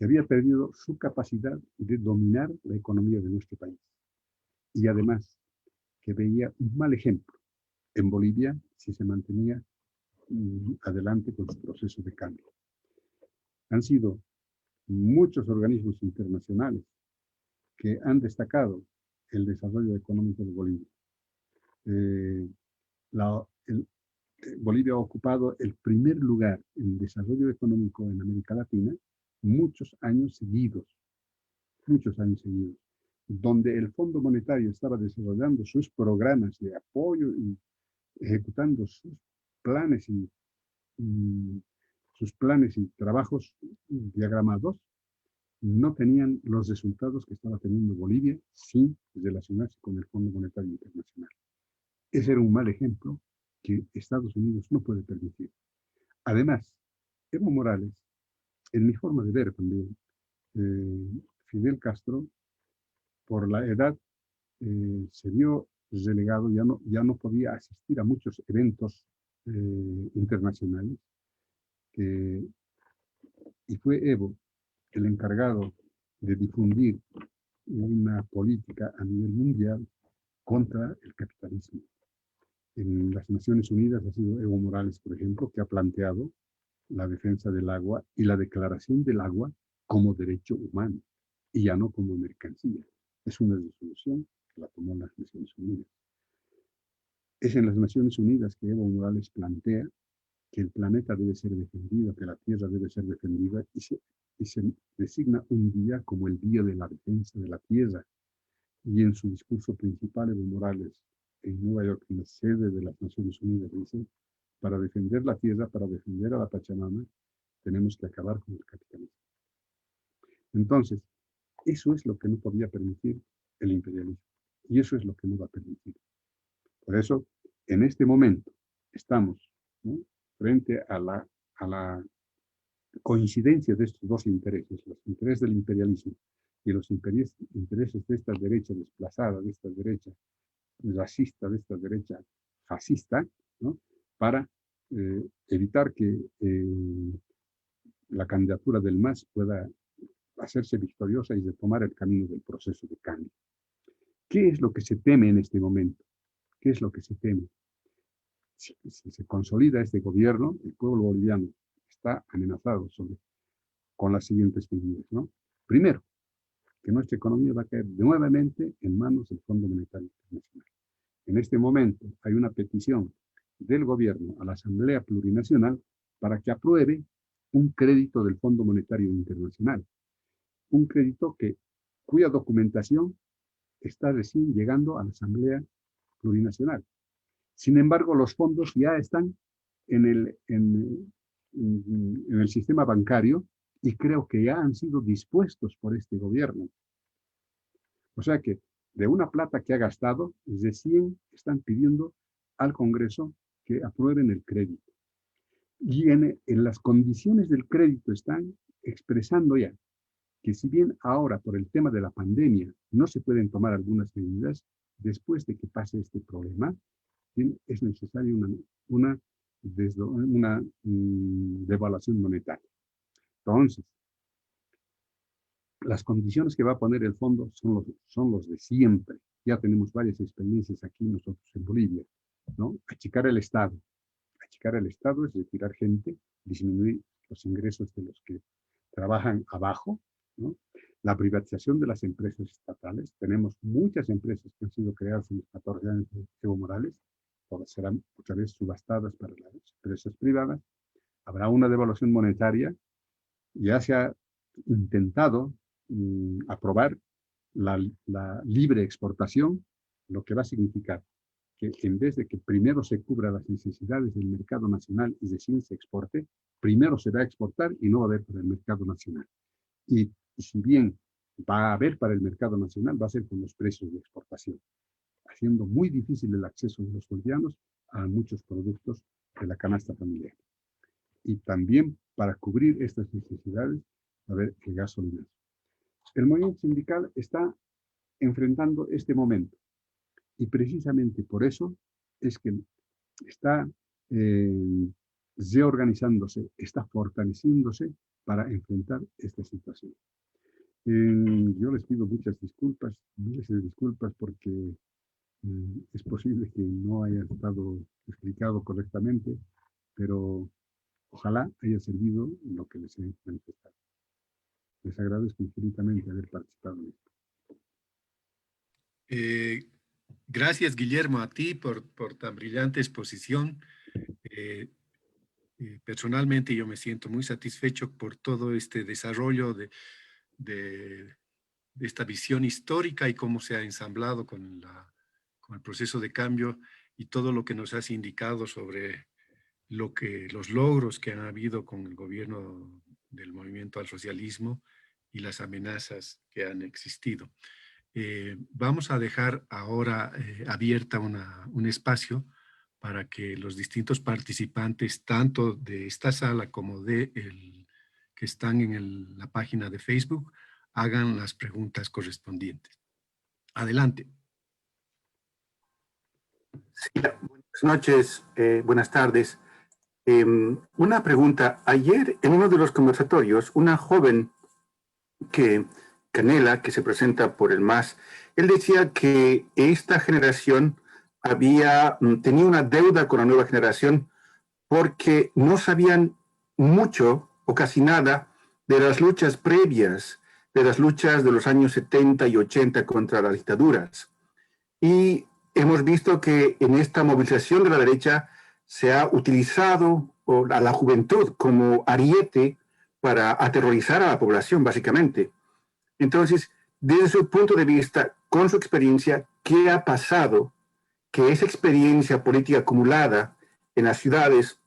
había perdido su capacidad de dominar la economía de nuestro país. Y además, que veía un mal ejemplo en Bolivia si se mantenía adelante con su proceso de cambio. Han sido muchos organismos internacionales que han destacado el desarrollo económico de Bolivia. Eh, Bolivia ha ocupado el primer lugar en desarrollo económico en América Latina muchos años seguidos, donde el Fondo Monetario estaba desarrollando sus programas de apoyo y ejecutando planes y, sus planes y trabajos diagramados, no tenían los resultados que estaba teniendo Bolivia sin relacionarse con el Fondo Monetario Internacional. Ese era un mal ejemplo que Estados Unidos no puede permitir. Además, Evo Morales, en mi forma de ver también, Fidel Castro, por la edad, se vio relegado, ya no podía asistir a muchos eventos internacionales, y fue Evo el encargado de difundir una política a nivel mundial contra el capitalismo. En las Naciones Unidas ha sido Evo Morales, por ejemplo, que ha planteado la defensa del agua y la declaración del agua como derecho humano y ya no como mercancía. Es una resolución que la tomó las Naciones Unidas. Es en las Naciones Unidas que Evo Morales plantea que el planeta debe ser defendido, que la Tierra debe ser defendida y se designa un día como el Día de la Defensa de la Tierra. Y en su discurso principal, Evo Morales, en Nueva York, en la sede de las Naciones Unidas, dice: para defender la tierra, para defender a la Pachamama, tenemos que acabar con el capitalismo. Entonces, eso es lo que no podía permitir el imperialismo. Y eso es lo que no va a permitir. Por eso, en este momento, estamos, ¿no?, frente a la coincidencia de estos dos intereses, los intereses del imperialismo y los intereses de esta derecha desplazada, de esta derecha racista, de esta derecha fascista, ¿no?, para evitar que la candidatura del MAS pueda hacerse victoriosa y retomar el camino del proceso de cambio. ¿Qué es lo que se teme en este momento? ¿Qué es lo que se teme? Si se consolida este gobierno, el pueblo boliviano está amenazado con las siguientes medidas, ¿no? Primero, que nuestra economía va a caer nuevamente en manos del Fondo Monetario Internacional. En este momento hay una petición del gobierno a la Asamblea Plurinacional para que apruebe un crédito del Fondo Monetario Internacional. Un crédito cuya documentación está recién llegando a la Asamblea Plurinacional. Sin embargo, los fondos ya están en el sistema bancario y creo que ya han sido dispuestos por este gobierno. O sea que de una plata que ha gastado, recién están pidiendo al Congreso que aprueben el crédito. Y en las condiciones del crédito están expresando ya que si bien ahora por el tema de la pandemia no se pueden tomar algunas medidas, después de que pase este problema, es necesaria una devaluación monetaria. Entonces, las condiciones que va a poner el fondo son los de siempre. Ya tenemos varias experiencias aquí nosotros en Bolivia, ¿no? Achicar el Estado. Achicar el Estado es retirar gente, disminuir los ingresos de los que trabajan abajo, ¿no? La privatización de las empresas estatales. Tenemos muchas empresas que han sido creadas en los 14 años de Evo Morales. Todas serán otra vez subastadas para las empresas privadas. Habrá una devaluación monetaria. Ya se ha intentado aprobar la libre exportación, lo que va a significar que en vez de que primero se cubra las necesidades del mercado nacional y recién se exporte, primero se va a exportar y no va a haber para el mercado nacional. Y si bien va a haber para el mercado nacional, va a ser con los precios de exportación, haciendo muy difícil el acceso de los bolivianos a muchos productos de la canasta familiar. Y también para cubrir estas necesidades, va a haber el gasolinazo. El movimiento sindical está enfrentando este momento y precisamente por eso es que está reorganizándose, está fortaleciéndose para enfrentar esta situación. Yo les pido muchas disculpas, miles de disculpas porque es posible que no haya estado explicado correctamente, pero ojalá haya servido lo que les he manifestado. Les agradezco infinitamente haber participado en esto. Gracias, Guillermo, a ti por tan brillante exposición. Eh, Personalmente yo me siento muy satisfecho por todo este desarrollo de- de esta visión histórica y cómo se ha ensamblado con el proceso de cambio y todo lo que nos has indicado sobre los logros que han habido con el gobierno del movimiento al socialismo y las amenazas que han existido. Vamos a dejar ahora abierta un espacio para que los distintos participantes, tanto de esta sala como que están en la página de Facebook, hagan las preguntas correspondientes. Adelante. Sí, buenas noches, buenas tardes. Una pregunta. Ayer en uno de los conversatorios, una joven Canela, que se presenta por el MAS, él decía que esta generación tenía una deuda con la nueva generación porque no sabían mucho o casi nada de las luchas previas, de las luchas de los años 70 y 80 contra las dictaduras. Y hemos visto que en esta movilización de la derecha se ha utilizado a la juventud como ariete para aterrorizar a la población, básicamente. Entonces, desde su punto de vista, con su experiencia, ¿qué ha pasado? Que esa experiencia política acumulada en las ciudades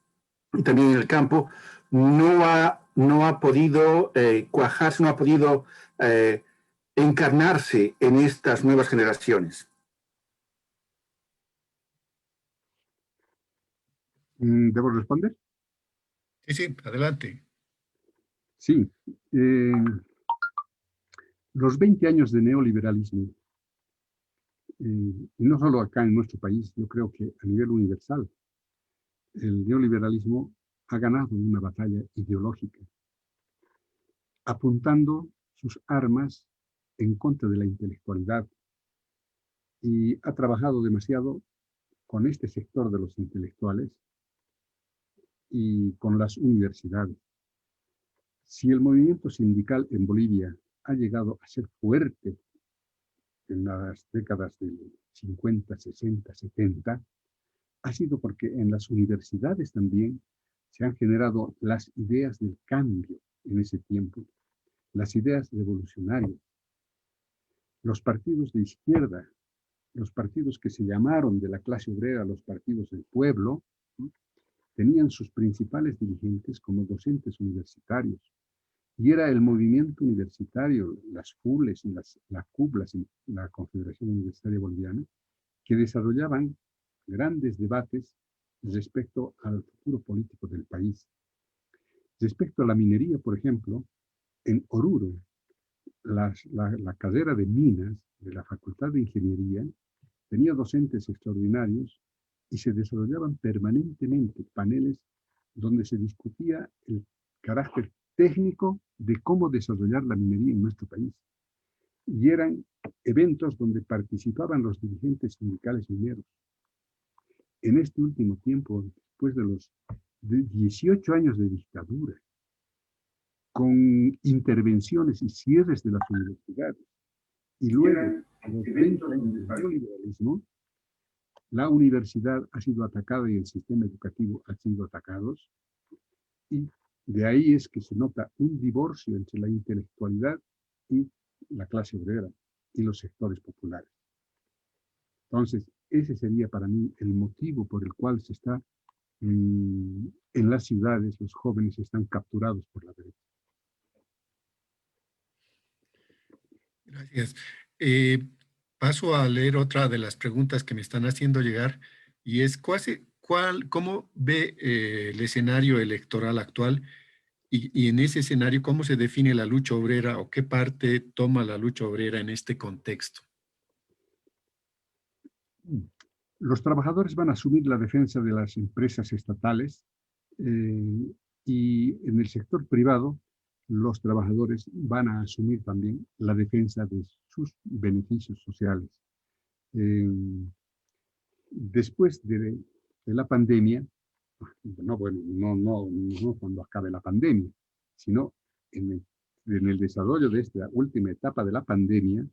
y también en el campo no ha podido cuajarse, no ha podido encarnarse en estas nuevas generaciones. ¿Debo responder? Sí, sí, adelante. Sí. Los 20 años de neoliberalismo, y no solo acá en nuestro país, yo creo que a nivel universal, el neoliberalismo ha ganado una batalla ideológica, apuntando sus armas en contra de la intelectualidad y ha trabajado demasiado con este sector de los intelectuales y con las universidades. Si el movimiento sindical en Bolivia ha llegado a ser fuerte en las décadas del 50, 60, 70, ha sido porque en las universidades también se han generado las ideas del cambio en ese tiempo, las ideas revolucionarias. Los partidos de izquierda, los partidos que se llamaron de la clase obrera los partidos del pueblo, ¿no?, tenían sus principales dirigentes como docentes universitarios. Y era el movimiento universitario, las FULES y la CUB, la Confederación Universitaria Boliviana, que desarrollaban grandes debates respecto al futuro político del país. Respecto a la minería, por ejemplo, en Oruro, la carrera de minas de la Facultad de Ingeniería tenía docentes extraordinarios y se desarrollaban permanentemente paneles donde se discutía el carácter técnico de cómo desarrollar la minería en nuestro país. Y eran eventos donde participaban los dirigentes sindicales mineros. En este último tiempo, después de los 18 años de dictadura, con intervenciones y cierres de las universidades, y luego los 20 años del neoliberalismo, la universidad ha sido atacada y el sistema educativo ha sido atacado, y de ahí es que se nota un divorcio entre la intelectualidad y la clase obrera y los sectores populares. Entonces, ese sería para mí el motivo por el cual se está en las ciudades, los jóvenes están capturados por la derecha. Gracias. Paso a leer otra de las preguntas que me están haciendo llegar y es, ¿cómo ve el escenario electoral actual? Y en ese escenario, ¿cómo se define la lucha obrera o qué parte toma la lucha obrera en este contexto? Los trabajadores van a asumir la defensa de las empresas estatales y en el sector privado los trabajadores van a asumir también la defensa de sus beneficios sociales. Después de la pandemia, no, bueno, no cuando acabe la pandemia, sino en el desarrollo de esta última etapa de la pandemia,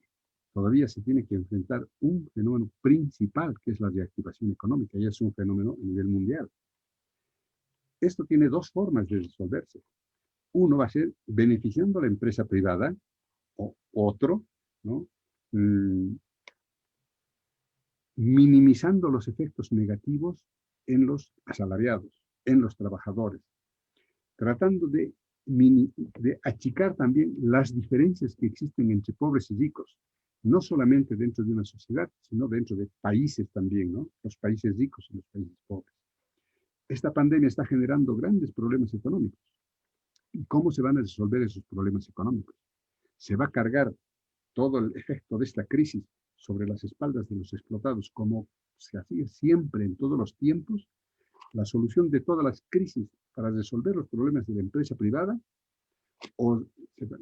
todavía se tiene que enfrentar un fenómeno principal, que es la reactivación económica, y es un fenómeno a nivel mundial. Esto tiene dos formas de resolverse. Uno va a ser beneficiando a la empresa privada, o otro, ¿no? Minimizando los efectos negativos en los asalariados, en los trabajadores, tratando de achicar también las diferencias que existen entre pobres y ricos, no solamente dentro de una sociedad, sino dentro de países también, ¿no? Los países ricos y los países pobres. Esta pandemia está generando grandes problemas económicos. ¿Y cómo se van a resolver esos problemas económicos? Se va a cargar todo el efecto de esta crisis sobre las espaldas de los explotados, como se hacía siempre en todos los tiempos. La solución de todas las crisis para resolver los problemas de la empresa privada, o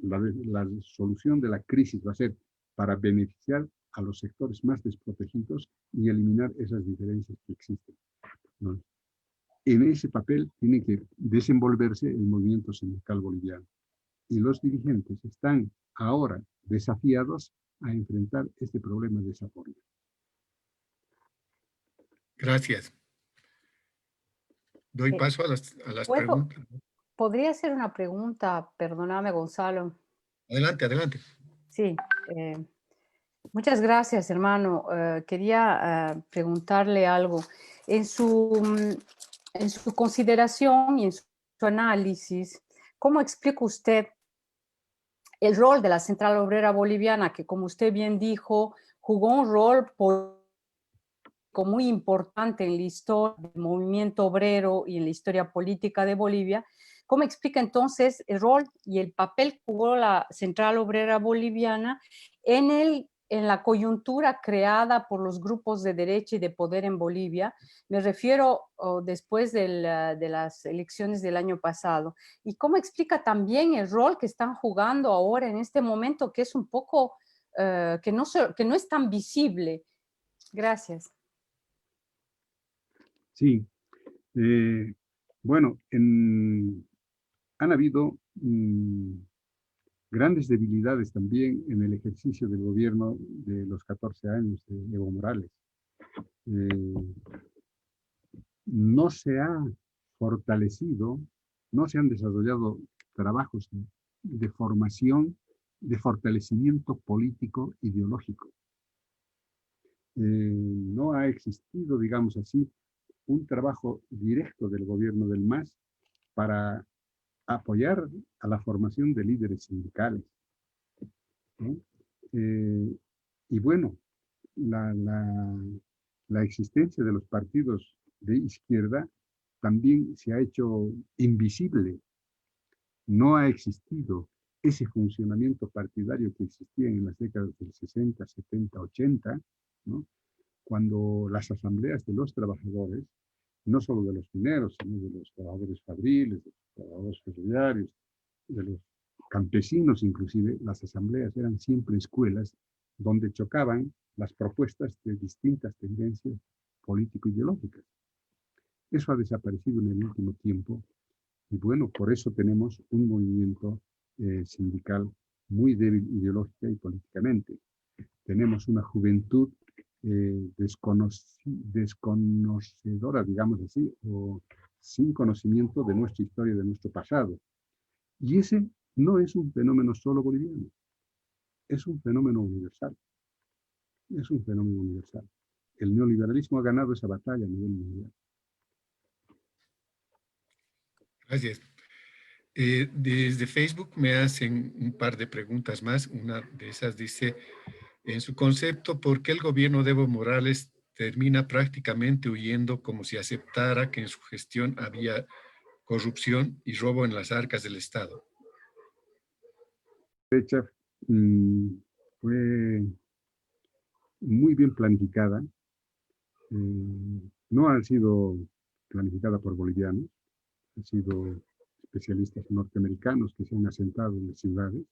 la solución de la crisis va a ser para beneficiar a los sectores más desprotegidos y eliminar esas diferencias que existen, ¿no? En ese papel tiene que desenvolverse el movimiento sindical boliviano. Y los dirigentes están ahora desafiados a enfrentar este problema de esa forma. Gracias. Doy paso a las ¿Puedo? preguntas. ¿Podría hacer una pregunta? Perdóname, Gonzalo. Adelante, adelante. Sí, muchas gracias, hermano. Quería preguntarle algo. En en su consideración y en su análisis, ¿cómo explica usted el rol de la Central Obrera Boliviana, que como usted bien dijo, jugó un rol muy importante en la historia del movimiento obrero y en la historia política de Bolivia? ¿Cómo explica entonces el rol y el papel que jugó la Central Obrera Boliviana en la coyuntura creada por los grupos de derecha y de poder en Bolivia? Me refiero después de las elecciones del año pasado. ¿Y cómo explica también el rol que están jugando ahora en este momento, que es un poco, que no es tan visible? Gracias. Sí, bueno, han habido grandes debilidades también en el ejercicio del gobierno de los 14 años de Evo Morales. No se ha fortalecido, no se han desarrollado trabajos de formación, de fortalecimiento político ideológico. No ha existido, digamos así, un trabajo directo del gobierno del MAS para apoyar a la formación de líderes sindicales, ¿no? Y bueno, la existencia de los partidos de izquierda también se ha hecho invisible. No ha existido ese funcionamiento partidario que existía en las décadas del 60, 70, 80, ¿no? Cuando las asambleas de los trabajadores, no solo de los mineros, sino de los trabajadores fabriles, de los trabajadores ferroviarios, de los campesinos inclusive, las asambleas eran siempre escuelas donde chocaban las propuestas de distintas tendencias político-ideológicas. Eso ha desaparecido en el último tiempo y bueno, por eso tenemos un movimiento sindical muy débil ideológica y políticamente. Tenemos una juventud desconocedora, digamos así, o sin conocimiento de nuestra historia, de nuestro pasado. Y ese no es un fenómeno solo boliviano, es un fenómeno universal. Es un fenómeno universal. El neoliberalismo ha ganado esa batalla a nivel mundial. Gracias. Desde Facebook me hacen un par de preguntas más. Una de esas dice, en su concepto, ¿por qué el gobierno de Evo Morales termina prácticamente huyendo como si aceptara que en su gestión había corrupción y robo en las arcas del Estado? La fecha fue muy bien planificada. No ha sido planificada por bolivianos, han sido especialistas norteamericanos que se han asentado en las ciudades,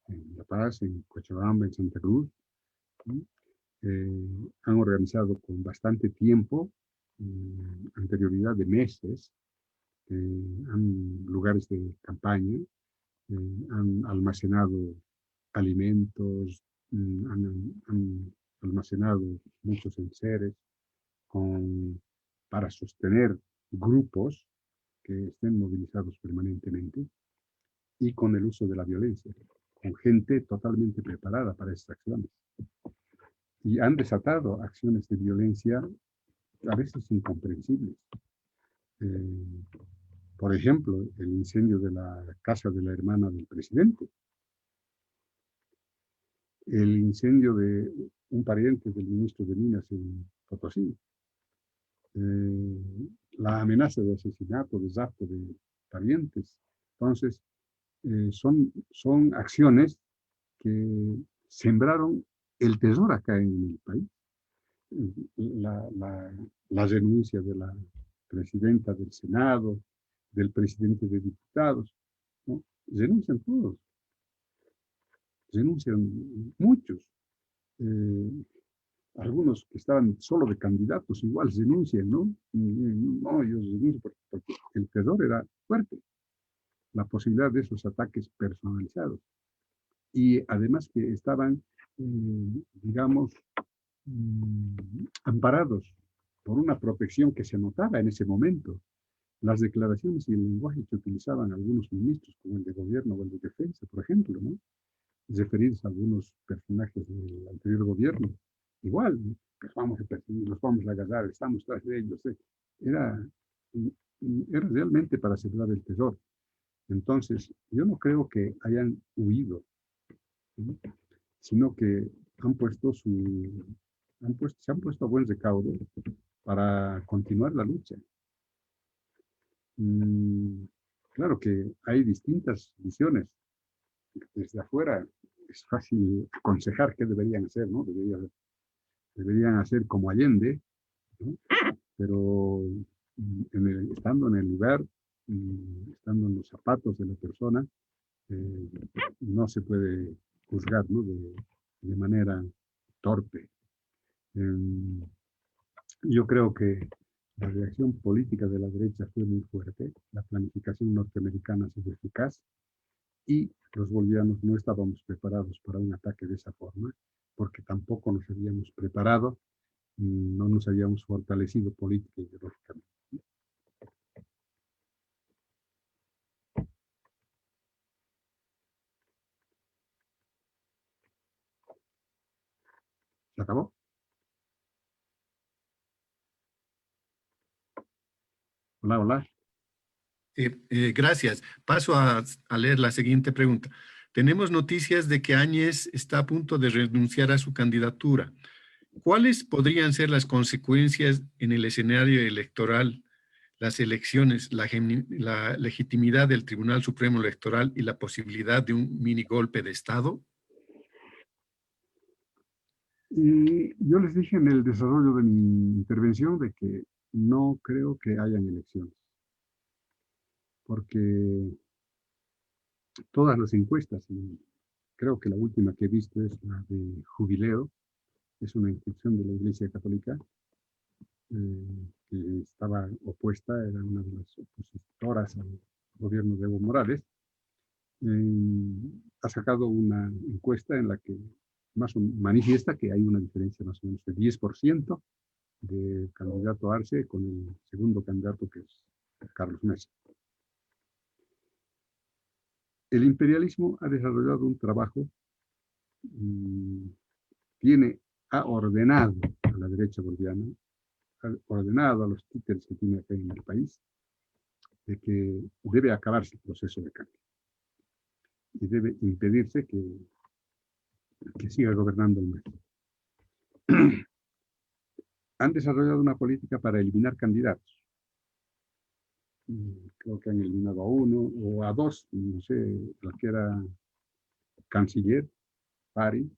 en La Paz, en Cochabamba, en Santa Cruz. Han organizado con bastante tiempo anterioridad de meses, lugares de campaña, han almacenado alimentos, han almacenado muchos enseres para sostener grupos que estén movilizados permanentemente y con el uso de la violencia, con gente totalmente preparada para estas acciones. Y han desatado acciones de violencia a veces incomprensibles. Por ejemplo, el incendio de la casa de la hermana del presidente, el incendio de un pariente del ministro de Minas en Potosí, la amenaza de asesinato, de rapto de parientes. Entonces, son acciones que sembraron el terror acá en el país. La renuncia de la presidenta del Senado, del presidente de diputados, ¿no? Renuncian todos, renuncian muchos. Algunos que estaban solo de candidatos igual renuncian, ¿no? No, yo renuncio porque el terror era fuerte, la posibilidad de esos ataques personalizados. Y además que estaban, digamos, amparados por una protección que se notaba en ese momento. Las declaraciones y el lenguaje que utilizaban algunos ministros, como el de gobierno o el de defensa, por ejemplo, ¿no? Referirse a algunos personajes del anterior gobierno, igual, ¿no? Pues vamos a perseguir, los vamos a agarrar, estamos tras de ellos. Era realmente para sembrar el terror. Entonces, yo no creo que hayan huido, ¿no? Sino que se han puesto a buen recaudo para continuar la lucha. Claro que hay distintas visiones. Desde afuera es fácil aconsejar qué deberían hacer, ¿no? Deberían hacer como Allende, ¿no? Pero estando en el lugar, estando en los zapatos de la persona, no se puede juzgar, ¿no? de manera torpe. Yo creo que la reacción política de la derecha fue muy fuerte, la planificación norteamericana ha sido eficaz y los bolivianos no estábamos preparados para un ataque de esa forma, porque tampoco nos habíamos preparado, no nos habíamos fortalecido política y ideológicamente. ¿Se acabó? Hola, hola. Gracias. Paso a leer la siguiente pregunta. Tenemos noticias de que Áñez está a punto de renunciar a su candidatura. ¿Cuáles podrían ser las consecuencias en el escenario electoral, las elecciones, la legitimidad del Tribunal Supremo Electoral y la posibilidad de un mini golpe de Estado? Y yo les dije en el desarrollo de mi intervención de que no creo que hayan elecciones, porque todas las encuestas, y creo que la última que he visto es la de Jubileo, es una inscripción de la Iglesia Católica, que estaba opuesta, era una de las opositoras al gobierno de Evo Morales, ha sacado una encuesta en la que manifiesta que hay una diferencia más o menos de 10% del candidato Arce con el segundo candidato, que es Carlos Mesa. El imperialismo ha desarrollado un trabajo, ha ordenado a la derecha boliviana, ha ordenado a los títeres que tiene acá en el país, de que debe acabarse el proceso de cambio y debe impedirse que siga gobernando el país. Han desarrollado una política para eliminar candidatos. Creo que han eliminado a uno o a dos, no sé, la que era canciller, Pari,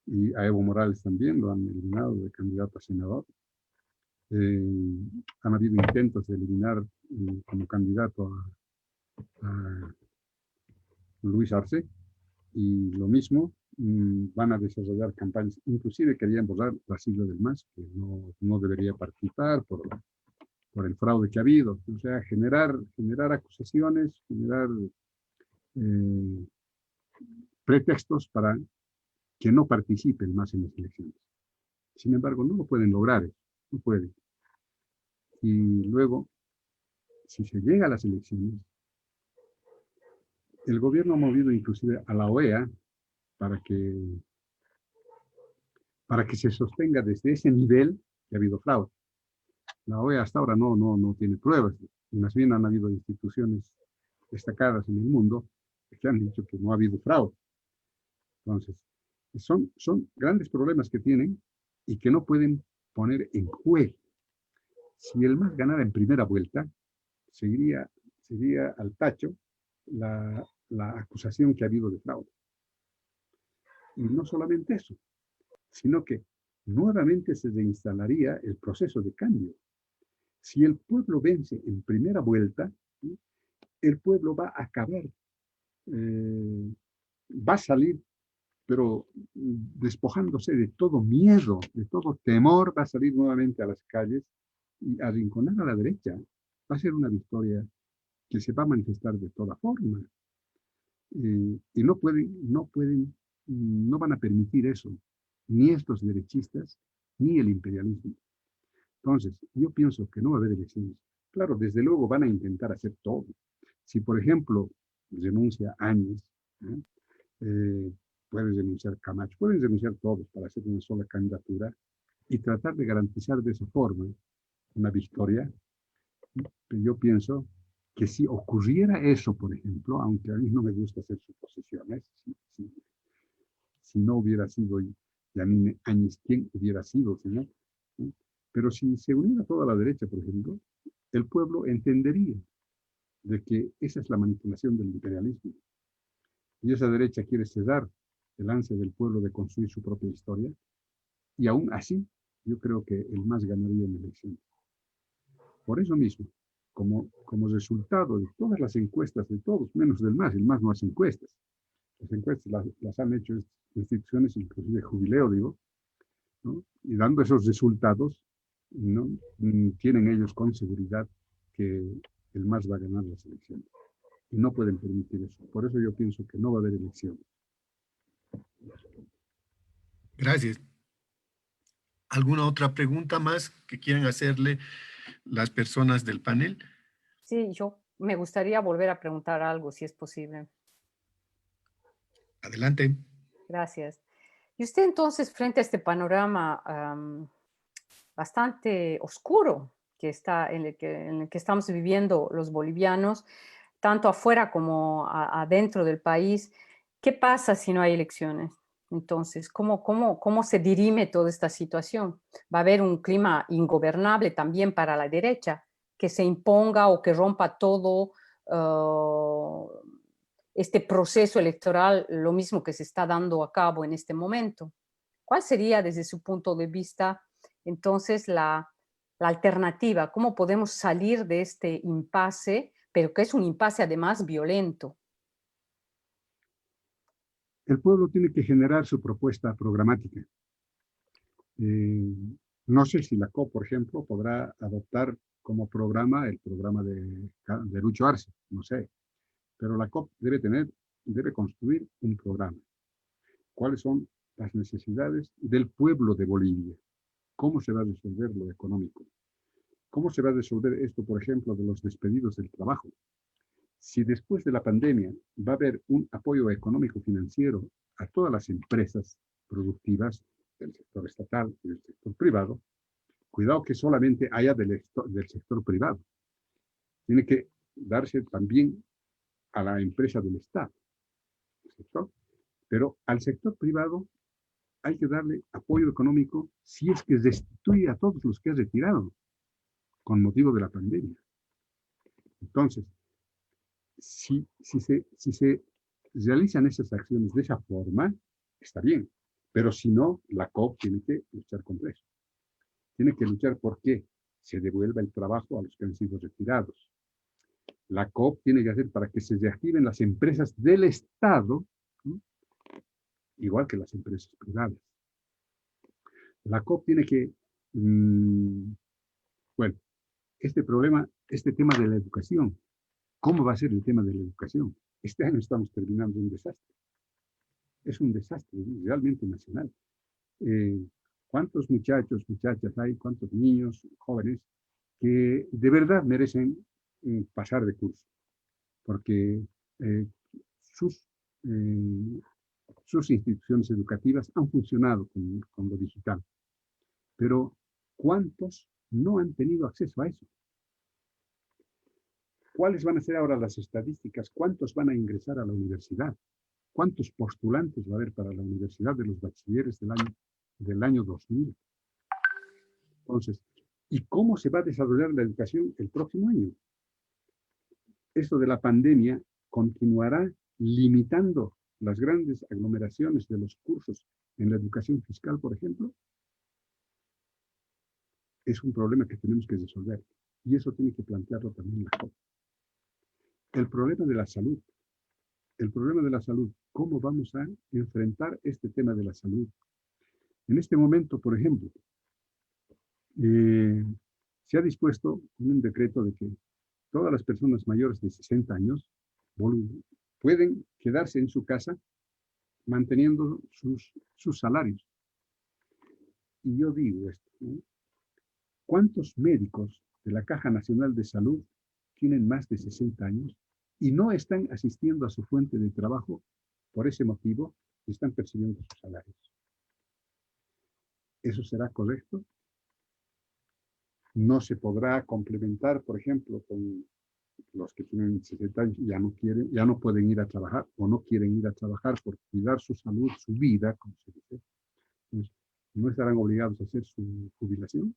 y a Evo Morales también lo han eliminado de candidato a senador. Han habido intentos de eliminar como candidato a Luis Arce, y lo mismo, van a desarrollar campañas, inclusive querían borrar la sigla del MAS, que no debería participar por por el fraude que ha habido. O sea, generar acusaciones, generar pretextos para que no participen más en las elecciones. Sin embargo, no lo pueden lograr, no pueden. Y luego, si se llega a las elecciones, el gobierno ha movido inclusive a la OEA para que se sostenga desde ese nivel que ha habido fraude. La OEA hasta ahora no tiene pruebas, y más bien han habido instituciones destacadas en el mundo que han dicho que no ha habido fraude. Entonces, son grandes problemas que tienen y que no pueden poner en juego. Si el MAS ganara en primera vuelta, seguiría al tacho la acusación que ha habido de fraude. Y no solamente eso, sino que nuevamente se reinstalaría el proceso de cambio. Si el pueblo vence en primera vuelta, el pueblo va a acabar, va a salir, pero despojándose de todo miedo, de todo temor, va a salir nuevamente a las calles y arrinconar a la derecha. Va a ser una victoria que se va a manifestar de toda forma. Y no van a permitir eso, ni estos derechistas, ni el imperialismo. Entonces, yo pienso que no va a haber elecciones. Claro, desde luego van a intentar hacer todo. Si, por ejemplo, renuncia Áñez, ¿no? Puede renunciar Camacho, pueden renunciar todos para hacer una sola candidatura y tratar de garantizar de esa forma una victoria. Pero yo pienso que si ocurriera eso, por ejemplo, aunque a mí no me gusta hacer suposiciones, si no hubiera sido Yanine Áñez, ¿quién hubiera sido, señor? ¿No? Pero si se uniera toda la derecha, por ejemplo, el pueblo entendería de que esa es la manipulación del imperialismo. Y esa derecha quiere cesar el ansia del pueblo de construir su propia historia. Y aún así, yo creo que el MAS ganaría en elecciones. Por eso mismo, como resultado de todas las encuestas de todos, menos del MAS, el MAS no hace encuestas. Las encuestas las han hecho instituciones, inclusive Jubileo, digo, ¿no? Y dando esos resultados, ¿no? Tienen ellos con seguridad que el MAS va a ganar las elecciones. Y no pueden permitir eso. Por eso yo pienso que no va a haber elecciones. Gracias. ¿Alguna otra pregunta más que quieran hacerle las personas del panel? Sí, yo me gustaría volver a preguntar algo, si es posible. Adelante. Gracias. Y usted entonces, frente a este panorama bastante oscuro que está, en el que estamos viviendo los bolivianos, tanto afuera como adentro del país, ¿qué pasa si no hay elecciones? Entonces, ¿cómo se dirime toda esta situación? ¿Va a haber un clima ingobernable también para la derecha, que se imponga o que rompa todo este proceso electoral, lo mismo que se está dando a cabo en este momento? ¿Cuál sería, desde su punto de vista, entonces, la alternativa? ¿Cómo podemos salir de este impasse, pero que es un impasse además violento? El pueblo tiene que generar su propuesta programática. No sé si la COP, por ejemplo, podrá adoptar como programa el programa de Lucho Arce, no sé. Pero la COP debe construir un programa. ¿Cuáles son las necesidades del pueblo de Bolivia? ¿Cómo se va a resolver lo económico? ¿Cómo se va a resolver esto, por ejemplo, de los despedidos del trabajo? Si después de la pandemia va a haber un apoyo económico financiero a todas las empresas productivas del sector estatal y del sector privado, cuidado que solamente haya del sector privado. Tiene que darse también a la empresa del Estado. Pero al sector privado hay que darle apoyo económico si es que destituye a todos los que ha retirado con motivo de la pandemia. Entonces, si se realizan esas acciones de esa forma, está bien. Pero si no, la COP tiene que luchar contra eso. Tiene que luchar por que se devuelva el trabajo a los que han sido retirados. La COP tiene que hacer para que se reactiven las empresas del Estado, ¿no? Igual que las empresas privadas. La COP tiene que, bueno, este tema de la educación. ¿Cómo va a ser el tema de la educación? Este año estamos terminando un desastre. Es un desastre realmente nacional. ¿Cuántos muchachos, muchachas hay, cuántos niños, jóvenes, que de verdad merecen pasar de curso? Porque sus instituciones educativas han funcionado con lo digital. Pero ¿cuántos no han tenido acceso a eso? ¿Cuáles van a ser ahora las estadísticas? ¿Cuántos van a ingresar a la universidad? ¿Cuántos postulantes va a haber para la universidad de los bachilleres del año 2000? Entonces, ¿y cómo se va a desarrollar la educación el próximo año? Esto de la pandemia continuará limitando las grandes aglomeraciones de los cursos en la educación fiscal, por ejemplo. Es un problema que tenemos que resolver. Y eso tiene que plantearlo también la COP. El problema de la salud. El problema de la salud. ¿Cómo vamos a enfrentar este tema de la salud? En este momento, por ejemplo, se ha dispuesto un decreto de que todas las personas mayores de 60 años pueden quedarse en su casa manteniendo sus salarios. Y yo digo esto, ¿no? ¿Cuántos médicos de la Caja Nacional de Salud tienen más de 60 años y no están asistiendo a su fuente de trabajo por ese motivo y están percibiendo sus salarios? ¿Eso será correcto? No se podrá complementar, por ejemplo, con los que tienen 60 años y ya no pueden ir a trabajar o no quieren ir a trabajar por cuidar su salud, su vida, como se dice. Entonces, ¿no estarán obligados a hacer su jubilación?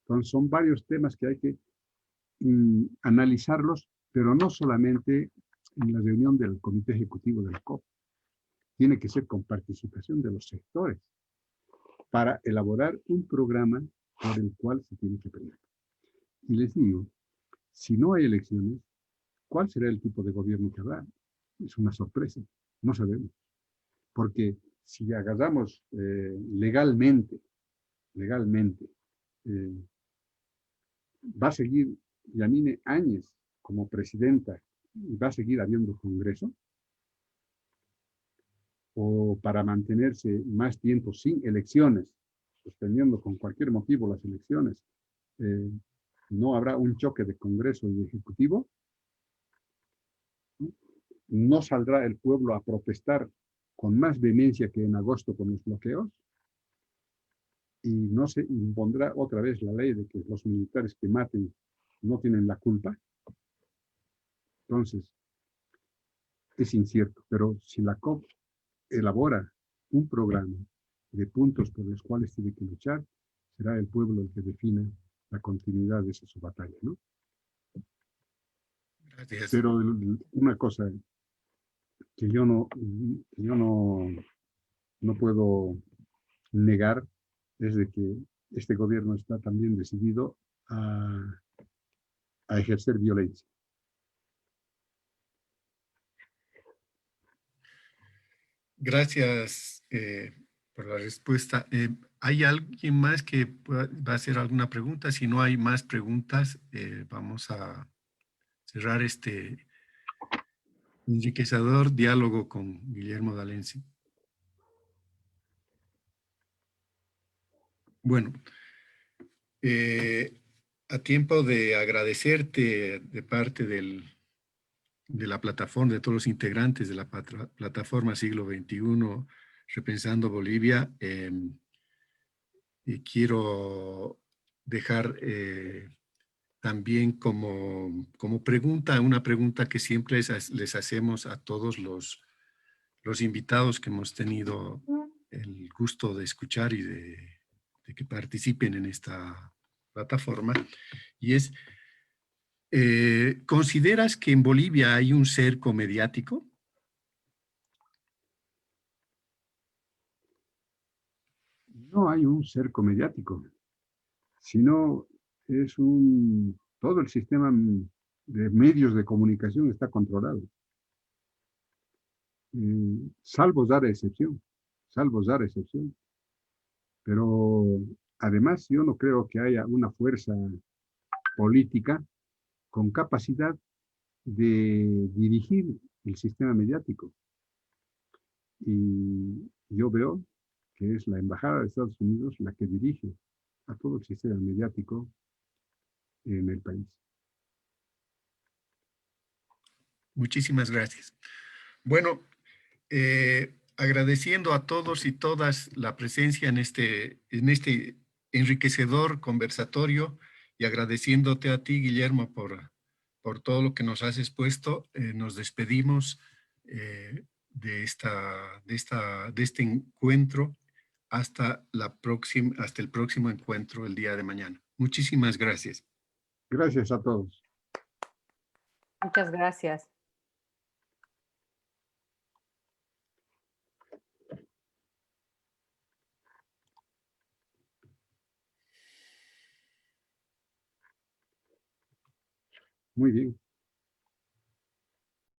Entonces, son varios temas que hay que analizarlos, pero no solamente en la reunión del Comité Ejecutivo de la COP. Tiene que ser con participación de los sectores para elaborar un programa por el cual se tiene que pelear. Y les digo, si no hay elecciones, ¿cuál será el tipo de gobierno que habrá? Es una sorpresa, no sabemos. Porque si agarramos legalmente, va a seguir Yanine Áñez como presidenta y va a seguir habiendo Congreso, o para mantenerse más tiempo sin elecciones, suspendiendo con cualquier motivo las elecciones, no habrá un choque de Congreso y Ejecutivo, no saldrá el pueblo a protestar con más vehemencia que en agosto con los bloqueos, y no se impondrá otra vez la ley de que los militares que maten no tienen la culpa. Entonces, es incierto, pero si la COP elabora un programa de puntos por los cuales tiene que luchar, será el pueblo el que defina la continuidad de esa su batalla, ¿no? Gracias. Pero una cosa que yo no puedo negar es de que este gobierno está también decidido a ejercer violencia. Gracias por la respuesta. ¿Hay alguien más que va a hacer alguna pregunta? Si no hay más preguntas, vamos a cerrar este enriquecedor diálogo con Guillermo D'Alency. Bueno, a tiempo de agradecerte de parte de la plataforma, de todos los integrantes de la plataforma Siglo XXI, Repensando Bolivia, y quiero dejar también como pregunta, una pregunta que siempre les hacemos a todos los invitados que hemos tenido el gusto de escuchar y de que participen en esta plataforma, y es, ¿consideras que en Bolivia hay un cerco mediático? No hay un cerco mediático, sino es todo el sistema de medios de comunicación está controlado. Salvo dar excepción. Pero Además, yo no creo que haya una fuerza política con capacidad de dirigir el sistema mediático. Y yo veo que es la Embajada de Estados Unidos la que dirige a todo el sistema mediático en el país. Muchísimas gracias. Bueno, agradeciendo a todos y todas la presencia en este enriquecedor conversatorio y agradeciéndote a ti, Guillermo, por todo lo que nos has expuesto, nos despedimos de este encuentro hasta el próximo encuentro el día de mañana. Muchísimas gracias. Gracias a todos. Muchas gracias. Muy bien.